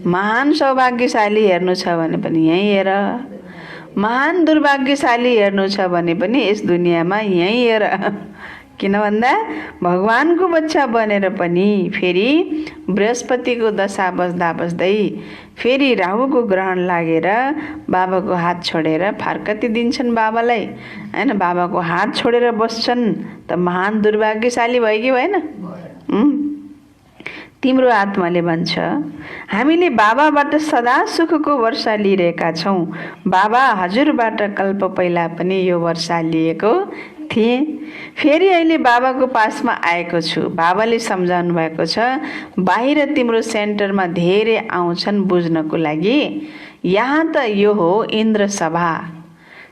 महान सौभाग्यशाली हेर्नु छ भने पनि यही हेर, महान दुर्भाग्यशाली हेर्नु छ भने पनि यस दुनियाँमा यही हेर। किन भन्दा भगवानको बच्चा बनेर पनि फेरि बृहस्पतिको दशा बस्दा बस्दै फेरि राहुको ग्रहण लागेर बाबाको हात छोडेर फार्कती दिन्छन् बाबालाई हैन। बाबाको हात छोडेर बस्छन् त महान दुर्भाग्यशाली भयो कि भएन? तिम्रो आत्माले भन्छ, हामीले बाबाबाट सदा सुखको वर्षा लिइरहेका छौँ। बाबा हजुरबाट कल्प पहिला पनि यो वर्षा लिएको थिएँ। फेरि अहिले बाबाको पासमा आएको छु। बाबाले सम्झाउनु भएको छ, बाहिर तिम्रो सेन्टरमा धेरै आउँछन् बुझ्नको लागि। यहाँ त यो हो इन्द्र सभा।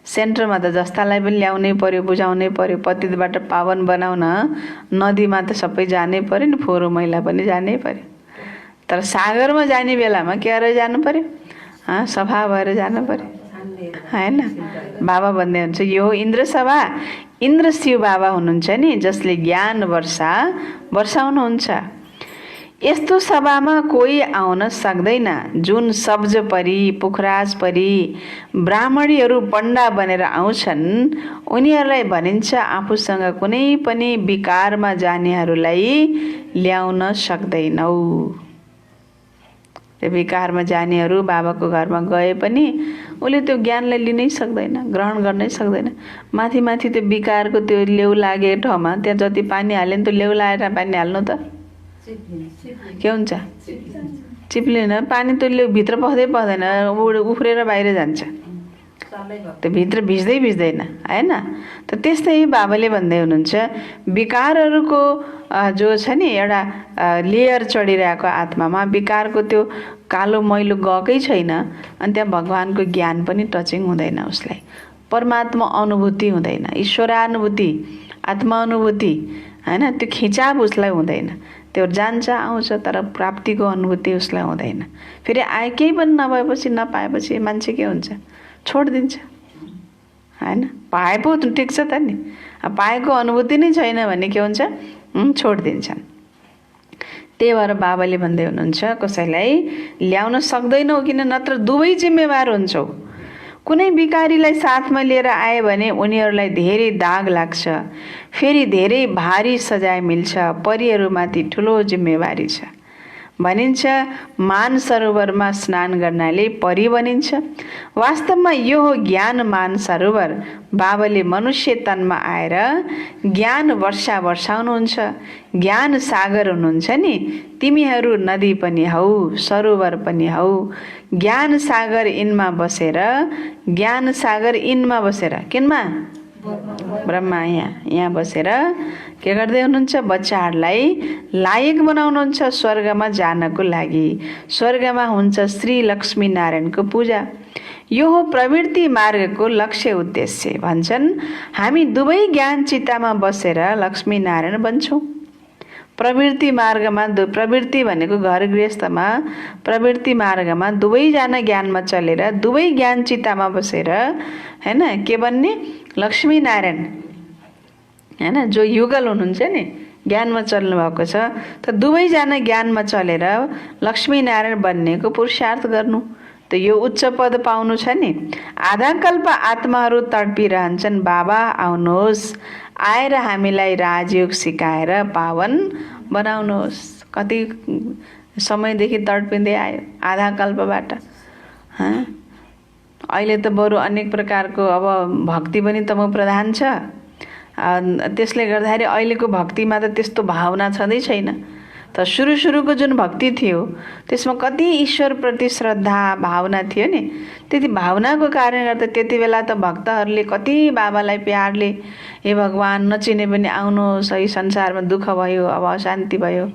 सेन्टरमा त जस्तालाई पनि ल्याउनै पर्यो, बुझाउनै पर्यो। पतितबाट पावन बनाउन नदीमा त सबै जानै पर्यो नि, फोहोर मैला पनि जानै पर्यो। तर सागरमा जाने बेलामा के गरेर जानु पर्यो? सफा भएर जानु पर्यो, होइन? बाबा भन्दै हुन्छ यो हो इन्द्र सभा। इन्द्र शिव बाबा हुनुहुन्छ नि, जसले ज्ञान वर्षाउनुहुन्छ। यस्तो सभामा कोही आउन सक्दैन। जुन सब्ज परी, पुखराज परी, ब्राह्मणीहरू पण्डा बनेर आउँछन्, उनीहरूलाई भनिन्छ आफूसँग कुनै पनि विकारमा जानेहरूलाई ल्याउन सक्दैनौ। त्यो विकारमा जानेहरू बाबाको घरमा गए पनि उसले त्यो ज्ञानलाई लिनै सक्दैन, ग्रहण गर्नै सक्दैन। माथि माथि त्यो विकारको त्यो लेउ लागेको ठाउँमा त्यहाँ जति पानी हाल्यो नि, त्यो लेउ लाएर पानी हाल्नु त के हुन्छ? चिप्लिन। पानी त्यो लेउ भित्र पस्दैन, उफ्रेर बाहिर जान्छ। त्यो भित्र भिज्दैन, होइन? त त्यस्तै बाबाले भन्दै हुनुहुन्छ, विकारहरूको जो छ नि एउटा लेयर चढिरहेको आत्मामा, विकारको त्यो कालो मैलो गएकै छैन। अनि त्यहाँ भगवानको ज्ञान पनि टचिङ हुँदैन उसलाई, परमात्मा अनुभूति हुँदैन, ईश्वरानुभूति, आत्मा अनुभूति, होइन? त्यो खिचाव उसलाई हुँदैन। त्यो जान्छ आउँछ, तर प्राप्तिको अनुभूति उसलाई हुँदैन। फेरि केही पनि नभएपछि, नपाएपछि मान्छे के हुन्छ? छोडिदिन्छ, होइन? पाए पो ठिक छ त नि, पाएको अनुभूति नै छैन भने के हुन्छ? छोडिदिन्छन्। त्यही भएर बाबाले भन्दै हुनुहुन्छ, कसैलाई ल्याउन सक्दैनौ, किन नत्र दुवै जिम्मेवार हुन्छौ। कुनै विकारीलाई साथमा लिएर आए भने उनीहरूलाई धेरै दाग लाग्छ, फेरि धेरै भारी सजाय मिल्छ। परिहरूमाथि ठुलो जिम्मेवारी छ। भनिन्छ मान सरोवरमा स्नान गर्नाले परी बनिन्छ। वास्तवमा यो हो ज्ञान मान सरोवर। बाबाले मनुष्य तनमा आएर ज्ञान वर्षाउनुहुन्छ। ज्ञान सागर हुनुहुन्छ नि, तिमीहरू नदी पनि हौ, सरोवर पनि हौ। ज्ञान सागर इनमा बसेर, ज्ञान सागर इनमा बसेर, किनमा? ब्रह्मा यहाँ बसेर के गर्दै हुनुहुन्छ? बच्चाहरूलाई लायक बनाउनुहुन्छ स्वर्गमा जानको लागि। स्वर्गमा हुन्छ श्री लक्ष्मी नारायणको पूजा। यो हो प्रवृत्ति मार्गको लक्ष्य उद्देश्य। भन्छन् हामी दुवै ज्ञान चितामा बसेर लक्ष्मी नारायण बन्छौँ। प्रवृत्ति मार्गमा, प्रवृत्ति भनेको घर गृहस्थमा, प्रवृत्ति मार्गमा दुवैजना ज्ञानमा चलेर, दुवै ज्ञान चितामा बसेर, होइन? के बन्ने? लक्ष्मी नारायण, होइन? जो युगल हुनुहुन्छ नि, ज्ञानमा चल्नु भएको छ, त दुवैजना ज्ञानमा चलेर लक्ष्मी नारायण बन्नेको पुरुषार्थ गर्नु। त यो उच्च पद पाउनु छ नि। आधा कल्प आत्माहरू तडपिरहन्छन्, बाबा आउनुहोस्, आएर हामीलाई राजयोग सिकाएर पावन बनाउनुहोस्। कति समयदेखि तडपिँदै आयो, आधा कल्पबाट। अहिले त बरु अनेक प्रकारको अब भक्ति पनि तमो प्रधान छ। त्यसले गर्दाखेरि अहिलेको भक्तिमा त त्यस्तो भावना छँदै छैन। त सुरुको जुन भक्ति थियो त्यसमा कति ईश्वरप्रति श्रद्धा भावना थियो नि। त्यति भावनाको कारणले गर्दा त्यति बेला त भक्तहरूले कति बाबालाई प्यारले, हे भगवान नचिने पनि आउनुहोस्, है संसारमा दुःख भयो, अब अशान्ति भयो,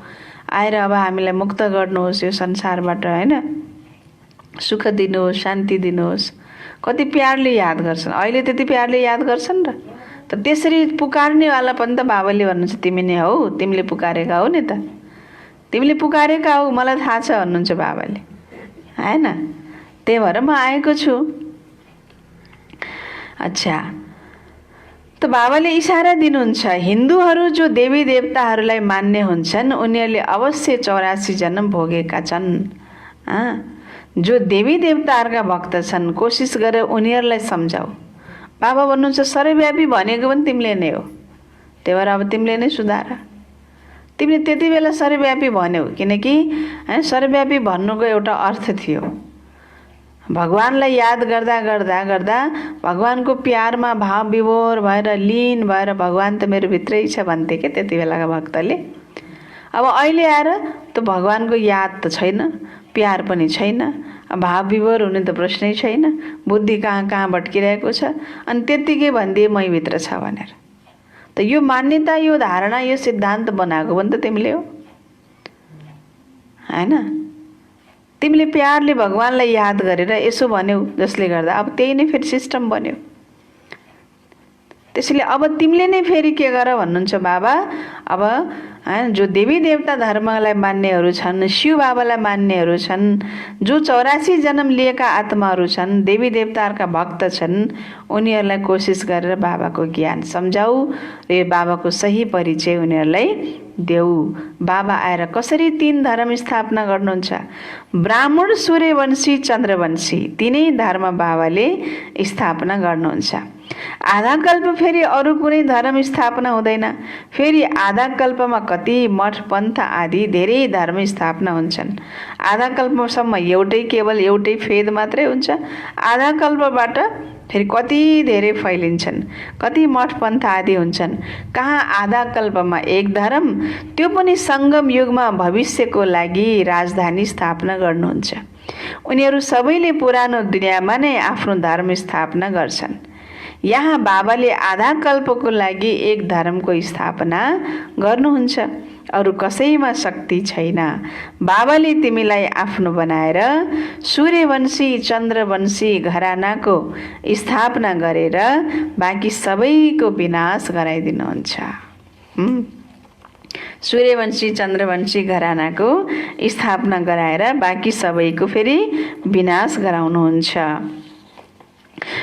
आएर अब हामीलाई मुक्त गर्नुहोस् यो संसारबाट, होइन? सुख दिनुहोस्, शान्ति दिनुहोस्, कति प्यारले याद गर्छन्। अहिले त्यति प्यारले याद गर्छन् र? त त्यसरी पुकार्नेवाला पनि त बाबाले भन्नुहुन्छ तिमी नै हौ, तिमीले पुकारेका हौ नि त, तिमीले पुकारेका हौ, मलाई थाहा छ भन्नुहुन्छ बाबाले, होइन? त्यही भएर म आएको छु। अच्छा, त बाबाले इसारा दिनुहुन्छ, हिन्दूहरू जो देवी देवताहरूलाई मान्ने हुन्छन् उनीहरूले अवश्य 84 जन्म भोगेका छन्। जो देवी देवताहरूका भक्त छन् कोसिस गरेर उनीहरूलाई सम्झाऊ। बाबा भन्नुहुन्छ सर्वव्यापी भनेको पनि तिमीले नै हो, त्यही भएर अब तिमीले नै सुधार। तिमीले त्यति बेला सर्वव्यापी भन्यौ, किनकि सर्वव्यापी भन्नुको एउटा अर्थ थियो, भगवानलाई याद गर्दा गर्दा गर्दा भगवानको प्यारमा भाव विभोर भएर लीन भएर भगवान त मेरो भित्रै छ भन्थे के त्यति बेलाका भक्तले। अब अहिले आएर त भगवानको याद त छैन, प्यार पनि छैन, भाव विभोर हुने त प्रश्नै छैन, बुद्धि कहाँ कहाँ भट्किरहेको छ। अनि त्यत्तिकै भनिदिए मैभित्र छ भनेर। त यो मान्यता, यो धारणा, यो सिद्धान्त बनाएको पनि त तिमीले हो हैन। तिमीले प्यारले भगवानलाई याद गरेर यसो भन्यौ जसले गर्दा अब त्यही नै फेरि सिस्टम बन्यो। त्यसैले अब तिमीले नै फेरि के गर भन्नुहुन्छ बाबा। अब हैन, जो देवी देवता धर्मलाई मान्नेहरू छन्, शिव बाबालाई मान्नेहरू छन्, जो 84 जन्म लिएका आत्माहरू छन्, देवी देवताहरूका भक्त छन्, उनीहरूलाई कोसिस गरेर बाबाको ज्ञान सम्झाऊ र बाबाको सही परिचय उनीहरूलाई देऊ। बाबा आएर कसरी 3 धर्म स्थापना गर्नुहुन्छ? ब्राह्मण, सूर्यवंशी, चन्द्रवंशी, तीनै धर्म बाबाले स्थापना गर्नुहुन्छ। आधा कल्प फेरि अरू कुनै धर्म स्थापना हुँदैन। फेरि आधा कल्पमा कति मठ पन्थ आदि धेरै धर्म स्थापना हुन्छन्। आधा कल्पसम्म केवल एउटै फेद मात्रै हुन्छ। आधा कल्पबाट फेरि कति धेरै फैलिन्छन्, कति मठ पन्थ आदि हुन्छन्। कहाँ आधा कल्पमा एक धर्म, त्यो पनि सङ्गम युगमा भविष्यको लागि राजधानी स्थापना गर्नुहुन्छ। उनीहरू सबैले पुरानो दुनियाँमा नै आफ्नो धर्म स्थापना गर्छन्। यहाँ बाबाले आधा कल्पको लागि एक धर्मको स्थापना गर्नुहुन्छ। अरू कसैमा शक्ति छैन। बाबाले तिमीलाई आफ्नो बनाएर सूर्यवंशी, चन्द्रवंशी घरानाको स्थापना गरेर बाँकी सबैको विनाश गराइदिनुहुन्छ। सूर्यवंशी, चन्द्रवंशी घरानाको स्थापना गराएर बाँकी सबैको फेरि विनाश गराउनुहुन्छ।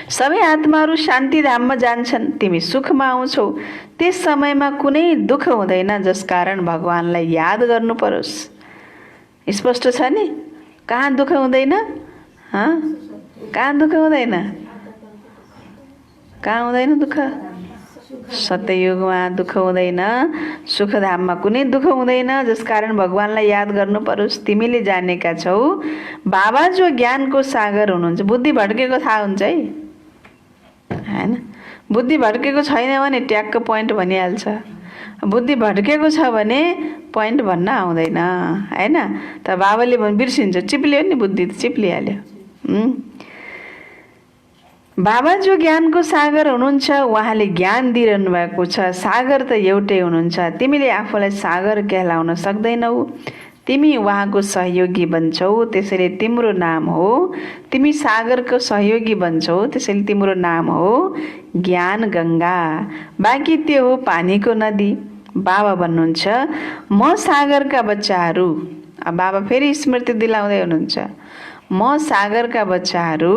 सबै आत्माहरू शान्तिधाममा जान्छन्, तिमी सुखमा आउँछौ। त्यस समयमा कुनै दुःख हुँदैन, जसकारण भगवानलाई याद गर्नु परोस्। स्पष्ट छ नि? कहाँ दुःख हुँदैन? कहाँ दुःख हुँदैन? कहाँ हुँदैन दुःख? सत्ययुगमा दुःख हुँदैन, सुखधाममा कुनै दुःख हुँदैन, जसकारण भगवानलाई याद गर्नु परोस्। तिमीले जानेका छौ बाबा जो ज्ञानको सागर हुनुहुन्छ। बुद्धि भड्केको थाहा हुन्छ है हैन? बुद्धि भड्केको छैन भने ट्याक्क पोइन्ट भनिहाल्छ। बुद्धि भड्केको छ भने पोइन्ट भन्न आउँदैन हैन? त बाबाले बिर्सिन्छ, चिप्लियो नि, बुद्धि त चिप्लिहाल्यो। बाबा जो ज्ञानको सागर हुनुहुन्छ, उहाँले ज्ञान दिइरहनु भएको छ। सागर त एउटै हुनुहुन्छ। तिमीले आफूलाई सागर कहलाउन सक्दैनौ, तिमी उहाँको सहयोगी बन्छौ, त्यसैले तिम्रो नाम हो। तिमी सागरको सहयोगी बन्छौ, त्यसैले तिम्रो नाम हो ज्ञान गङ्गा। बाँकी त्यो हो पानीको नदी। बाबा भन्नुहुन्छ, म सागरका बच्चाहरू। बाबा फेरि स्मृति दिलाउँदै हुनुहुन्छ, म सागरका बच्चाहरू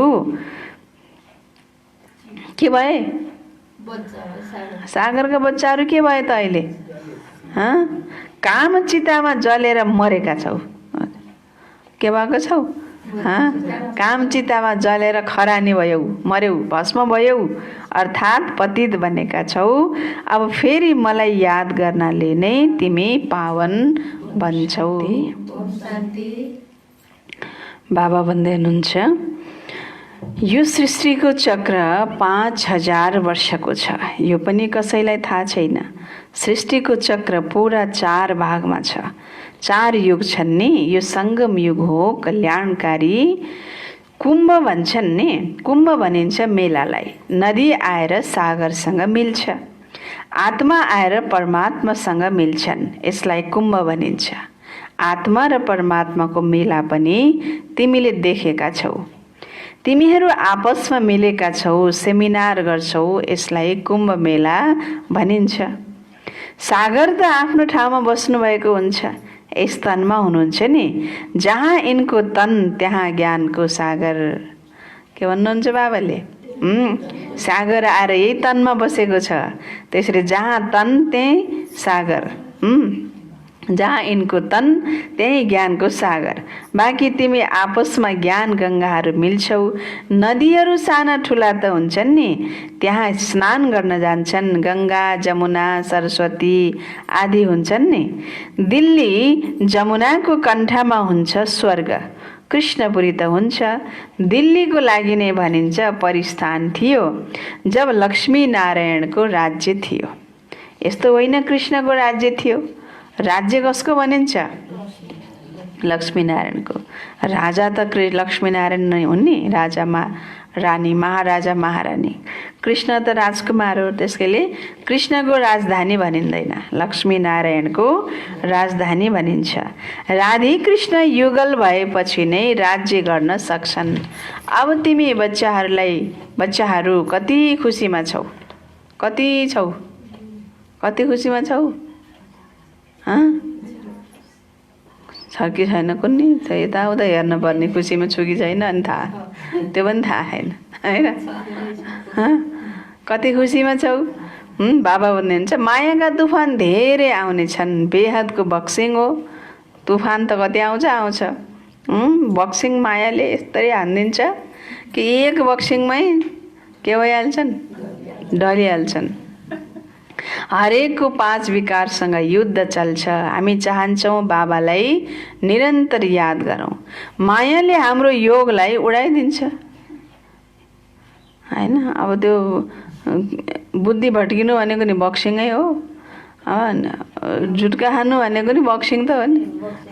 के भए? सागरका बच्चाहरू के भए त अहिले? काम चितामा जलेर मरेका छौ। के भएको छौ? काम चितामा जलेर खरानी भयौ, मर्यौ, भस्म भयौ, अर्थात् पतित बनेका छौ। अब फेरि मलाई याद गर्नाले नै तिमी पावन बन्छौ। बाबा भन्दै हुनुहुन्छ, यो सृष्टिको चक्र 5000 वर्षको छ। यो पनि कसैलाई थाहा छैन। सृष्टिको चक्र पुरा 4 भागमा छ। 4 युग छन् नि। यो सङ्गम युग हो, कल्याणकारी। कुम्भ भन्छन् नि, कुम्भ भनिन्छ मेलालाई। नदी आएर सागरसँग मिल्छ, आत्मा आएर परमात्मासँग मिल्छन्, यसलाई कुम्भ भनिन्छ। आत्मा र परमात्माको मेला पनि तिमीले देखेका छौ। तिमीहरू आपसमा मिलेका छौ, सेमिनार गर्छौ, यसलाई कुम्भ मेला भनिन्छ। सागर त आफ्नो ठाउँमा बस्नुभएको हुन्छ, यस तनमा हुनुहुन्छ नि। जहाँ यिनको तन त्यहाँ ज्ञानको सागर। के भन्नुहुन्छ बाबाले? सागर आएर यही तनमा बसेको छ, त्यसरी जहाँ तन त्यही सागर। जहाँ यिनको तन त्यही ज्ञानको सागर। बाँकी तिमी आपसमा ज्ञान गङ्गाहरू मिल्छौ। नदीहरू साना ठुला त हुन्छन् नि, त्यहाँ स्नान गर्न जान्छन्। गङ्गा, जमुना, सरस्वती आदि हुन्छन् नि। दिल्ली जमुनाको कण्ठमा हुन्छ स्वर्ग, कृष्णपुरी त हुन्छ। दिल्लीको लागि नै भनिन्छ परिस्थान थियो जब लक्ष्मी नारायणको राज्य थियो। यस्तो होइन कृष्णको राज्य थियो। राज्य कसको भनिन्छ? लक्ष्मीनारायणको। राजा त लक्ष्मीनारायण नै हुन् नि, राजा रानी, महाराजा महारानी। कृष्ण त राजकुमार हो, त्यसैले कृष्णको राजधानी भनिँदैन, लक्ष्मीनारायणको राजधानी भनिन्छ। राधे कृष्ण युगल भएपछि नै राज्य गर्न सक्छन्। अब तिमी बच्चाहरू कति खुसीमा छौ? कति खुसीमा छौ? छ कि छैन कुन्नी? यताउता हेर्नुपर्ने, खुसीमा छु कि छैन अनि थाहा, त्यो पनि थाहा छैन होइन। कति खुसीमा छौ? बाबा भन्नुहुन्छ मायाका तुफान धेरै आउने छन्, बेहदको बक्सिङ हो। तुफान त कति आउँछ बक्सिङ मायाले यस्तरी हानिदिन्छ कि एक बक्सिङमै के भइहाल्छन्? डलिहाल्छन्। हरेकको 5 विकारसँग युद्ध चल्छ। हामी चाहन्छौँ बाबालाई निरन्तर याद गरौँ। मायाले हाम्रो योगलाई उडाइदिन्छ हैन। अब त्यो बुद्धि भट्किनु भनेको नि बक्सिङै हो, झुटका खानु भनेको नि बक्सिङ त हो नि।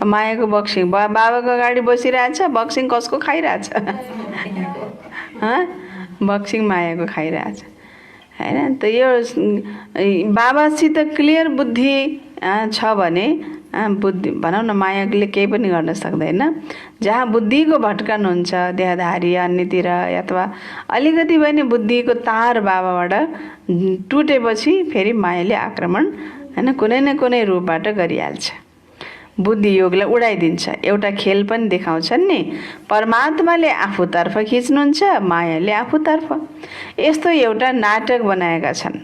मायाको बक्सिङ, बाबाको अगाडि बसिरहेछ, बक्सिङ कसको खाइरहेछ? बक्सिङ मायाको खाइरहेछ हैन। त यो बाबासित क्लियर बुद्धि छ भने बुद्धि भनौँ न, मायाले केही पनि गर्न सक्दैन। जहाँ बुद्धिको भट्कन हुन्छ देहधारी अन्यतिर, अथवा अलिकति पनि बुद्धिको तार बाबाबाट टुटेपछि फेरि मायाले आक्रमण हैन कुनै न कुनै रूपबाट गरिहाल्छ, बुद्धि योगलाई उडाइदिन्छ। एउटा खेल पनि देखाउँछन् नि, परमात्माले आफूतर्फ खिच्नुहुन्छ, मायाले आफूतर्फ। यस्तो एउटा नाटक बनाएका छन्,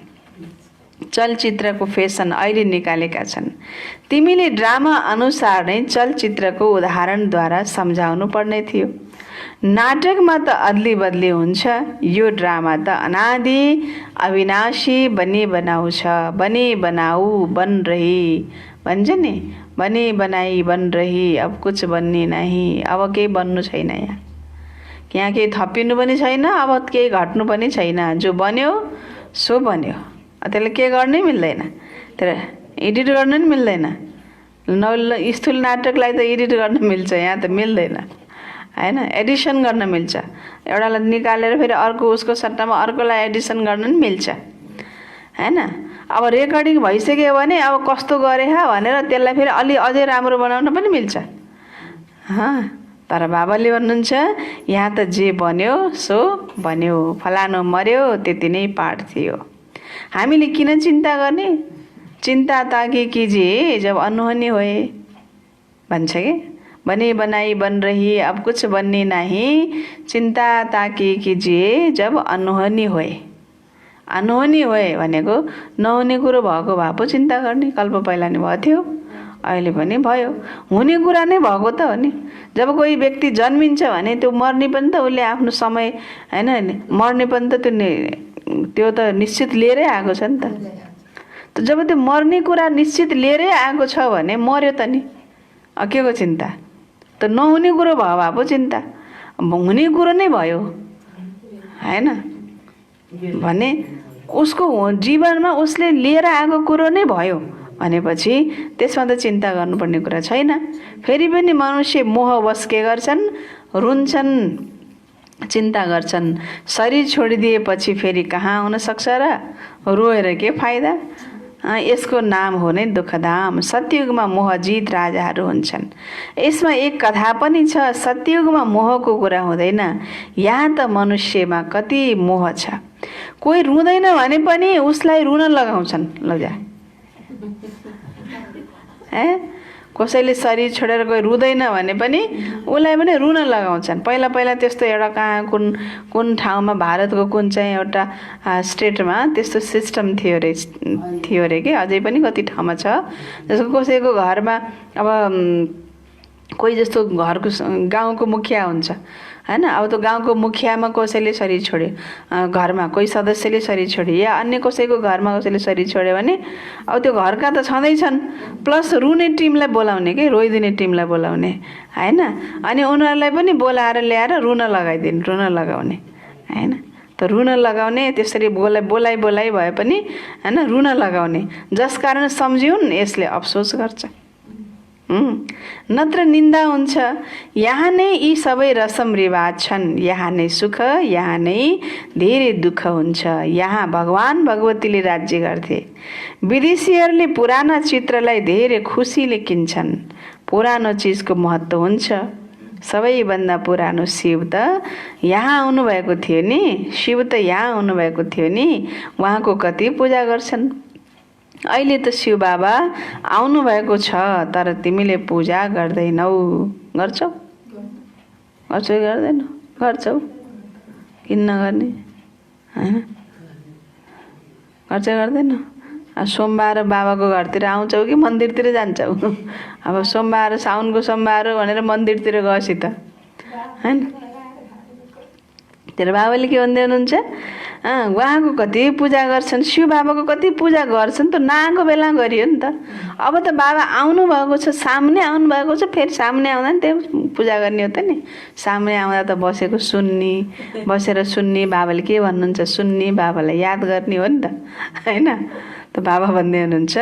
चलचित्रको फेसन अहिले निकालेका छन्। तिमीले ड्रामा अनुसार नै चलचित्रको उदाहरणद्वारा सम्झाउनु पर्ने थियो। नाटकमा त अदली बदली हुन्छ, यो ड्रामा त अनादि अविनाशी बनी बनाउँछ। बनी बनाऊ बन रही भन्छ नि, बनी बनाई बन रही, अब कुछ बन्ने नहीं। अब केही बन्नु छैन, यहाँ केही थपिनु पनि छैन, अब केही घट्नु पनि छैन। जो बन्यो सो बन्यो, त्यसले के गर्नै मिल्दैन, तर एडिट गर्न नि मिल्दैन। स्थूल नाटकलाई त एडिट गर्न मिल्छ, यहाँ त मिल्दैन हैन। एडिसन गर्न मिल्छ, एउटालाई निकालेर फेरि अर्को उसको सट्टामा अर्कोलाई एडिसन गर्न नि मिल्छ हैन। अब रेकर्डिङ भइसक्यो भने अब कस्तो गरे भनेर त्यसलाई फेरि अझै राम्रो बनाउन पनि मिल्छ। तर बाबाले भन्नुहुन्छ यहाँ त जे बन्यो सो बन्यो, फलानु मर्यो त्यति नै पाठ थियो। हामीले किन चिन्ता गर्ने? चिन्ता ताकि कीजिए जब अनहोनी होए भन्छ के, बनी बनाई बन रही अब कुछ बन्ने नहीं। चिन्ता ताकि कीजिए जब अनहोनी होए। अनहोनी होए भनेको नहुने कुरो भएको भए पो चिन्ता गर्ने। कल्प पहिला नि भएको थियो, अहिले पनि भयो। हुने कुरा नै भएको त हो नि। जब कोही व्यक्ति जन्मिन्छ भने त्यो मर्ने पनि त उसले आफ्नो समय हैन, मर्ने पनि त त्यो त निश्चित लिएरै आएको छ नि त। जब त्यो मर्ने कुरा निश्चित लिएरै आएको छ भने मर्यो त नि, के को चिन्ता? त नहुने कुरो भयो भए पो चिन्ता, हुने कुरो नै भयो हैन भने उसको जीवनमा उसले लिएर आएको कुरो नै भयो भनेपछि त्यसमा त चिन्ता गर्नुपर्ने कुरा छैन। फेरि पनि मनुष्य मोहवश के गर्छन्? रुन्छन्, चिन्ता गर्छन्। शरीर छोडिदिएपछि फेरि कहाँ हुन सक्छ र? रोएर के फाइदा? यसको नाम हो नै दुःखधाम। सत्ययुगमा मोहजित राजाहरू हुन्छन्। यसमा एक कथा पनि छ, सत्ययुगमा मोहको कुरा हुँदैन, यहाँ त मनुष्यमा कति मोह छ। कोही रुँदैन भने पनि उसलाई रुन लगाउँछन्। लजा कसैले शरीर छोडेर कोही रुँदैन भने पनि उसलाई पनि रुन लगाउँछन्। पहिला पहिला त्यस्तो एउटा कहाँ कुन ठाउँमा भारतको कुन चाहिँ एउटा स्टेटमा त्यस्तो सिस्टम थियो रे के, अझै पनि कति ठाउँमा छ। जस्तो कसैको घरमा अब कोही जस्तो घरको गाउँको मुखिया हुन्छ हैन, अब त्यो गाउँको मुखियामा कसैले शरीर छोड्यो, घरमा कोही सदस्यले शरीर छोड्यो, या अन्य कसैको घरमा कसैले शरीर छोड्यो भने अब त्यो घरका त छँदैछन्, प्लस रुने टिमलाई बोलाउने के, रोइदिने टिमलाई बोलाउने हैन, अनि उनीहरूलाई पनि बोलाएर ल्याएर रुन लगाउने हैन। त रुन लगाउने, त्यसरी बोलाइ भए पनि हैन रुन लगाउने, जसकारण सम्झिउन् यसले अफसोस गर्छ। नत्र निन्दा हुन्छ। यहाँ नै यी सबै रसम रिवाज छन्, यहाँ नै सुख, यहाँ नै धेरै दुःख हुन्छ। यहाँ भगवान भगवतीले राज्य गर्थे। विदेशीहरूले पुराना चित्रलाई धेरै खुसीले किन्छन्। पुरानो चिजको महत्त्व हुन्छ। सबैभन्दा पुरानो शिव त यहाँ आउनुभएको थियो नि, शिव त यहाँ आउनुभएको थियो नि, उहाँको कति पूजा गर्छन्। अहिले त शिव बाबा आउनुभएको छ, तर तिमीले पूजा गर्दैनौ। गर्छौ? गर्छौ गर्दैनौ? गर्छौ? किन नगर्ने हैन? गर्छ गर्दैनौ? सोमबार बाबाको घरतिर आउँछौ कि मन्दिरतिर जान्छौ? अब सोमबार साउनको सोमबार भनेर मन्दिरतिर गएपछि त हैन? तेरो बाबाले के भन्दै हुनुहुन्छ? उहाँको कति पूजा गर्छन्, शिव बाबाको कति पूजा गर्छन् त नआएको बेला गरियो नि त। अब त बाबा आउनु भएको छ, सामने आउनु भएको छ, फेरि सामने आउँदा नि त्यही पूजा गर्ने हो त नि। सामने आउँदा त बसेको सुन्ने, बसेर सुन्ने, बाबाले के भन्नुहुन्छ सुन्ने, बाबालाई याद गर्ने हो नि त हैन? त बाबा भन्दै हुनुहुन्छ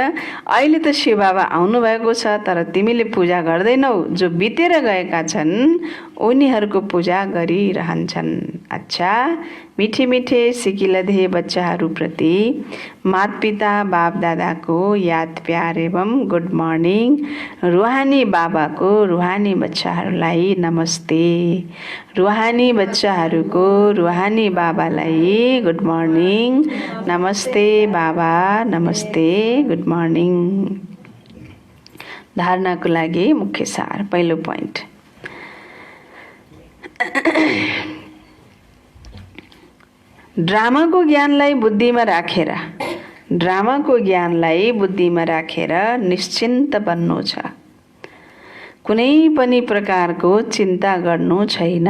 अहिले त शिव बाबा आउनुभएको छ, तर तिमीले पूजा गर्दैनौ। जो बितेर गएका छन् उनीहरूको पूजा गरिरहन्छन्। अच्छा, मिठे मिठे सिकिलधे बच्चाहरूप्रति मातपिता बाप दादाको याद प्यार एवं गुड मर्निङ। रुहानी बाबाको रुहानी बच्चाहरूलाई नमस्ते। रुहानी बच्चाहरूको रुहानी बाबालाई गुड मर्निङ। नमस्ते बाबा, नमस्ते, गुड मर्निङ। धारणाको लागि मुख्य सार। पहिलो पोइन्ट, ड्रामाको ज्ञानलाई बुद्धिमा राखेर, ड्रामाको ज्ञानलाई बुद्धिमा राखेर निश्चिन्त बन्नु छ। कुनै पनि प्रकारको चिन्ता गर्नु छैन।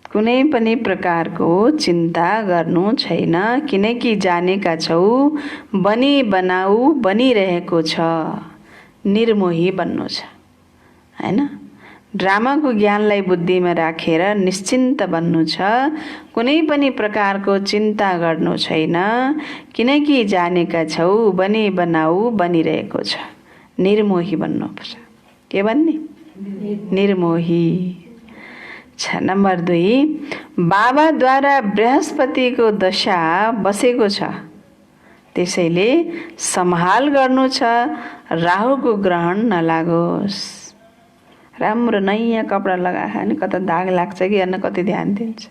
कुनै पनि प्रकारको चिन्ता गर्नु छैन, किनकि जानेका छौ बनी बनाऊ बनिरहेको छ। निर्मोही बन्नु छ हैन? ड्रामाको ज्ञानलाई बुद्धिमा राखेर निश्चिन्त बन्नु छ। कुनै पनि प्रकारको चिन्ता गर्नु छैन, किनकि जानेका छौ बनी बनाऊ बनिरहेको छ। निर्मोही बन्नुपर्छ। के भन्ने? निर्मोही। नम्बर 2, बाबाद्वारा बृहस्पतिको दशा बसेको छ, त्यसैले सम्हाल गर्नु छ, राहुको ग्रहण नलागोस्। राम्रो नयाँ कपडा लगाएको अनि कता दाग लाग्छ कि हेर्न कति ध्यान दिन्छ।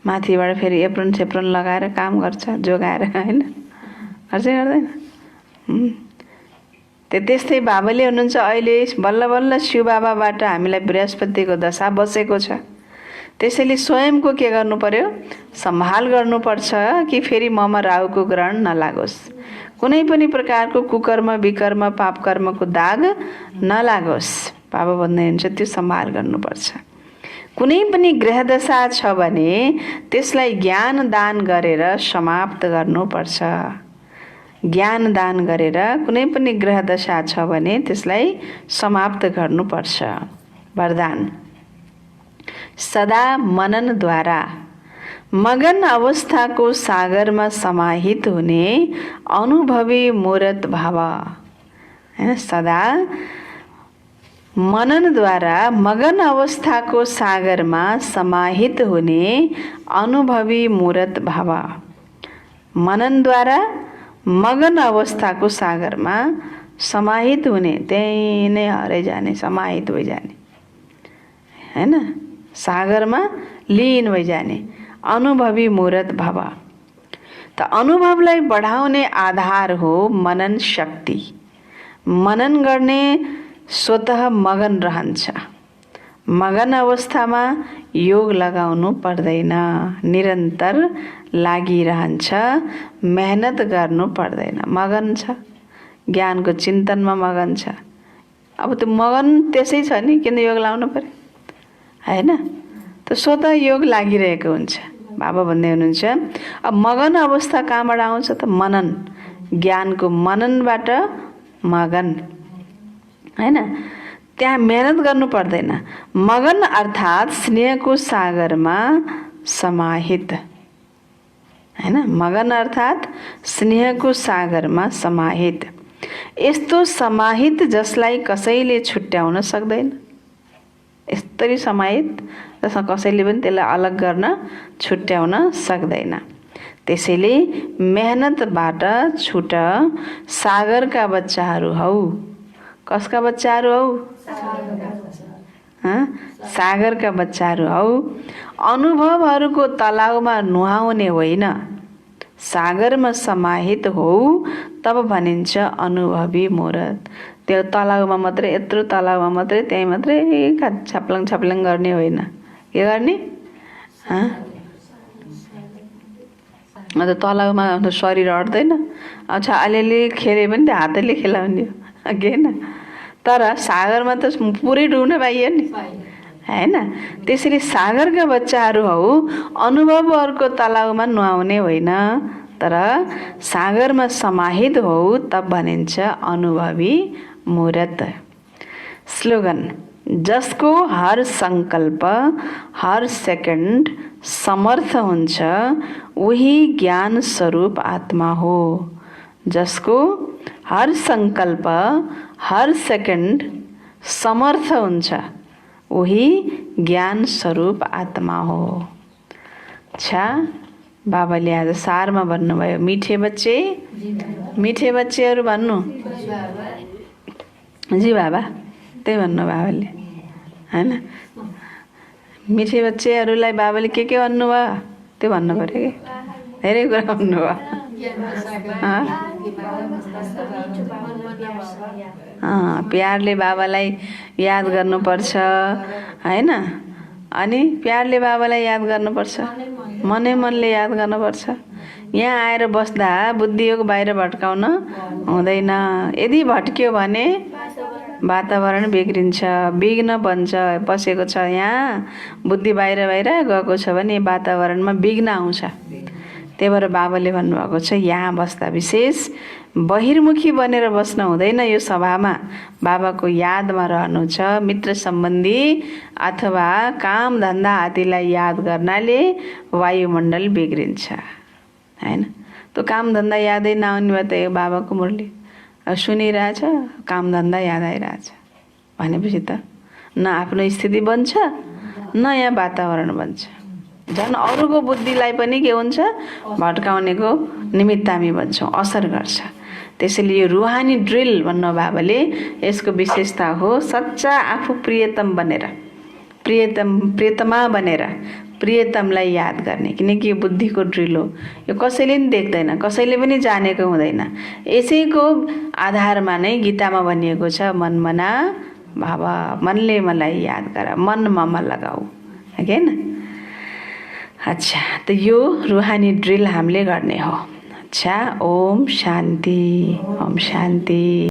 माथिबाट फेरि एप्रोन सेप्रोन लगाएर काम गर्छ, जोगाएर हैन? गर्छ गर्दैन? त्यस्तै बाबाले हुनुहुन्छ। अहिले बल्ल बल्ल शिव बाबाबाट हामीलाई बृहस्पतिको दशा बसेको छ, त्यसैले स्वयंको के गर्नु पर्यो? सम्हाल गर्नुपर्छ कि फेरि ममा राहुको ग्रहण नलागोस्, कुनै पनि प्रकारको कुकर्म विकर्म पाप कर्मको दाग नलागोस्। बाबा भन्दै हुनुहुन्छ त्यो सम्हाल गर्नुपर्छ। कुनै पनि ग्रह दशा छ भने त्यसलाई ज्ञान दान गरेर समाप्त गर्नुपर्छ। ज्ञान दान गरेर कुनै पनि ग्रह दशा छ भने त्यसलाई समाप्त गर्नुपर्छ। वरदान, सदा मननद्वारा मगन अवस्थाको सागरमा समाहित हुने अनुभवी मूर्त भाव हैन? सदा मननद्वारा मगन अवस्थाको सागरमा समाहित हुने अनुभवी मूर्त भाव। मननद्वारा मगन अवस्थाको सागरमा समाहित हुने, त्यही नै हराइ जाने, समाहित भइजाने हैन? सागरमा लीन भइजाने अनुभवी मूर्त भाव। त अनुभवलाई बढाउने आधार हो मनन शक्ति। मनन गर्ने स्वतः मगन रहन्छ। मगन अवस्थामा योग लगाउनु पर्दैन, निरन्तर लागिरहन्छ, मेहनत गर्नु पर्दैन। मगन छ, ज्ञानको चिन्तनमा मगन छ। अब त्यो मगन त्यसै छ नि, किन योग लाउनु पर्यो हैन? त स्वतः योग लागिरहेको हुन्छ। बाबा भन्दै हुनुहुन्छ अब मगन अवस्था कहाँबाट आउँछ त? मनन, ज्ञानको मननबाट मगन हैन? त्यहाँ मेहनत गर्नु पर्दैन। मगन अर्थात् स्नेहको सागरमा समाहित, हैन? मगन अर्थात् स्नेहको सागरमा समाहित। यस्तो समाहित जसलाई कसैले छुट्याउन सक्दैन। यस्तरी समाहित जसमा कसैले पनि त्यसलाई अलग गर्न छुट्याउन सक्दैन। त्यसैले मेहनतबाट छुट, सागरका बच्चाहरू हौ। कसका बच्चाहरू हौ? सागरका बच्चाहरू हौ। अनुभवहरूको तलाउमा नुहाउने होइन, सागरमा समाहित हौ तब भनिन्छ अनुभवी मूरत। त्यो तलाउमा मात्रै, यत्रो तलाउमा मात्रै, त्यहीँ मात्रै छाप्लङ छाप्लङ गर्ने होइन। के गर्ने? अन्त तलाउमा शरीर अट्दैन। अच्छा, अलिअलि खेले पनि त्यो हातले खेलाउने हो कि होइन? तर सागरमा त पुरै डुब्न पाइयो नि, हैन? त्यसरी सागरका बच्चाहरू हौ, अनुभवहरूको तलाउमा नुहाउने होइन, तर सागरमा समाहित हौ तब भनिन्छ अनुभवी मूरत। स्लोगन: जसको हर संकल्प, हर सेकेन्ड समर्थ हुन्छ, उही ज्ञान स्वरूप आत्मा हो। जसको हर संकल्प, हर सेकेन्ड समर्थ हुन्छ, उही ज्ञान स्वरूप आत्मा हो। अच्छा, बाबाले आज सारमा भन्नुभयो, मिठे बच्चे, मिठे बच्चेहरू भन्नु। जी बाबा, त्यही भन्नु बाबाले, हैन? मिठे बच्चेहरूलाई बाबाले के भन्नुभयो त्यो भन्नु पर्यो कि धेरै कुरा भन्नुभयो। प्यारले बाबालाई याद गर्नुपर्छ, हैन? अनि प्यारले बाबालाई याद गर्नुपर्छ, मनै मनले याद गर्नुपर्छ। यहाँ आएर बस्दा बुद्धियोग बाहिर भट्काउन हुँदैन। यदि भट्क्यो भने वातावरण बिग्रिन्छ, विघ्न बन्छ। बसेको छ यहाँ, बुद्धि बाहिर बाहिर गएको छ भने वातावरणमा विघ्न आउँछ। त्यही भएर बाबाले भन्नुभएको छ, यहाँ बस्दा विशेष बहिर्मुखी बनेर बस्न हुँदैन। यो सभामा बाबाको यादमा रहनु छ। मित्र सम्बन्धी अथवा काम धन्दा आदिलाई याद गर्नाले वायुमण्डल बिग्रिन्छ, हैन? त्यो काम धन्दा यादै नआउने भए त बाबाको मुरली सुनिरहेछ, काम धन्दा याद आइरहेछ भनेपछि त न आफ्नो स्थिति बन्छ, न यहाँ वातावरण बन्छ। झन् अरूको बुद्धिलाई पनि के हुन्छ, भट्काउनेको निमित्त हामी बन्छौँ, असर गर्छ। त्यसैले यो रुहानी ड्रिल भन्नु बाबाले, यसको विशेषता हो सच्चा आफू प्रियतम बनेर, प्रियतमा बनेर प्रियतमलाई याद गर्ने। किनकि यो बुद्धिको ड्रिल हो, यो कसैले पनि देख्दैन, कसैले पनि जानेको हुँदैन। यसैको आधारमा नै गीतामा भनिएको छ, मन मना भाव, मनले मलाई याद गर, मन ममा लगाऊ, हैन? अच्छा, त यो रुहानी ड्रिल हामीले गर्ने हो। अच्छा, ओम शान्ति, ओम शान्ति।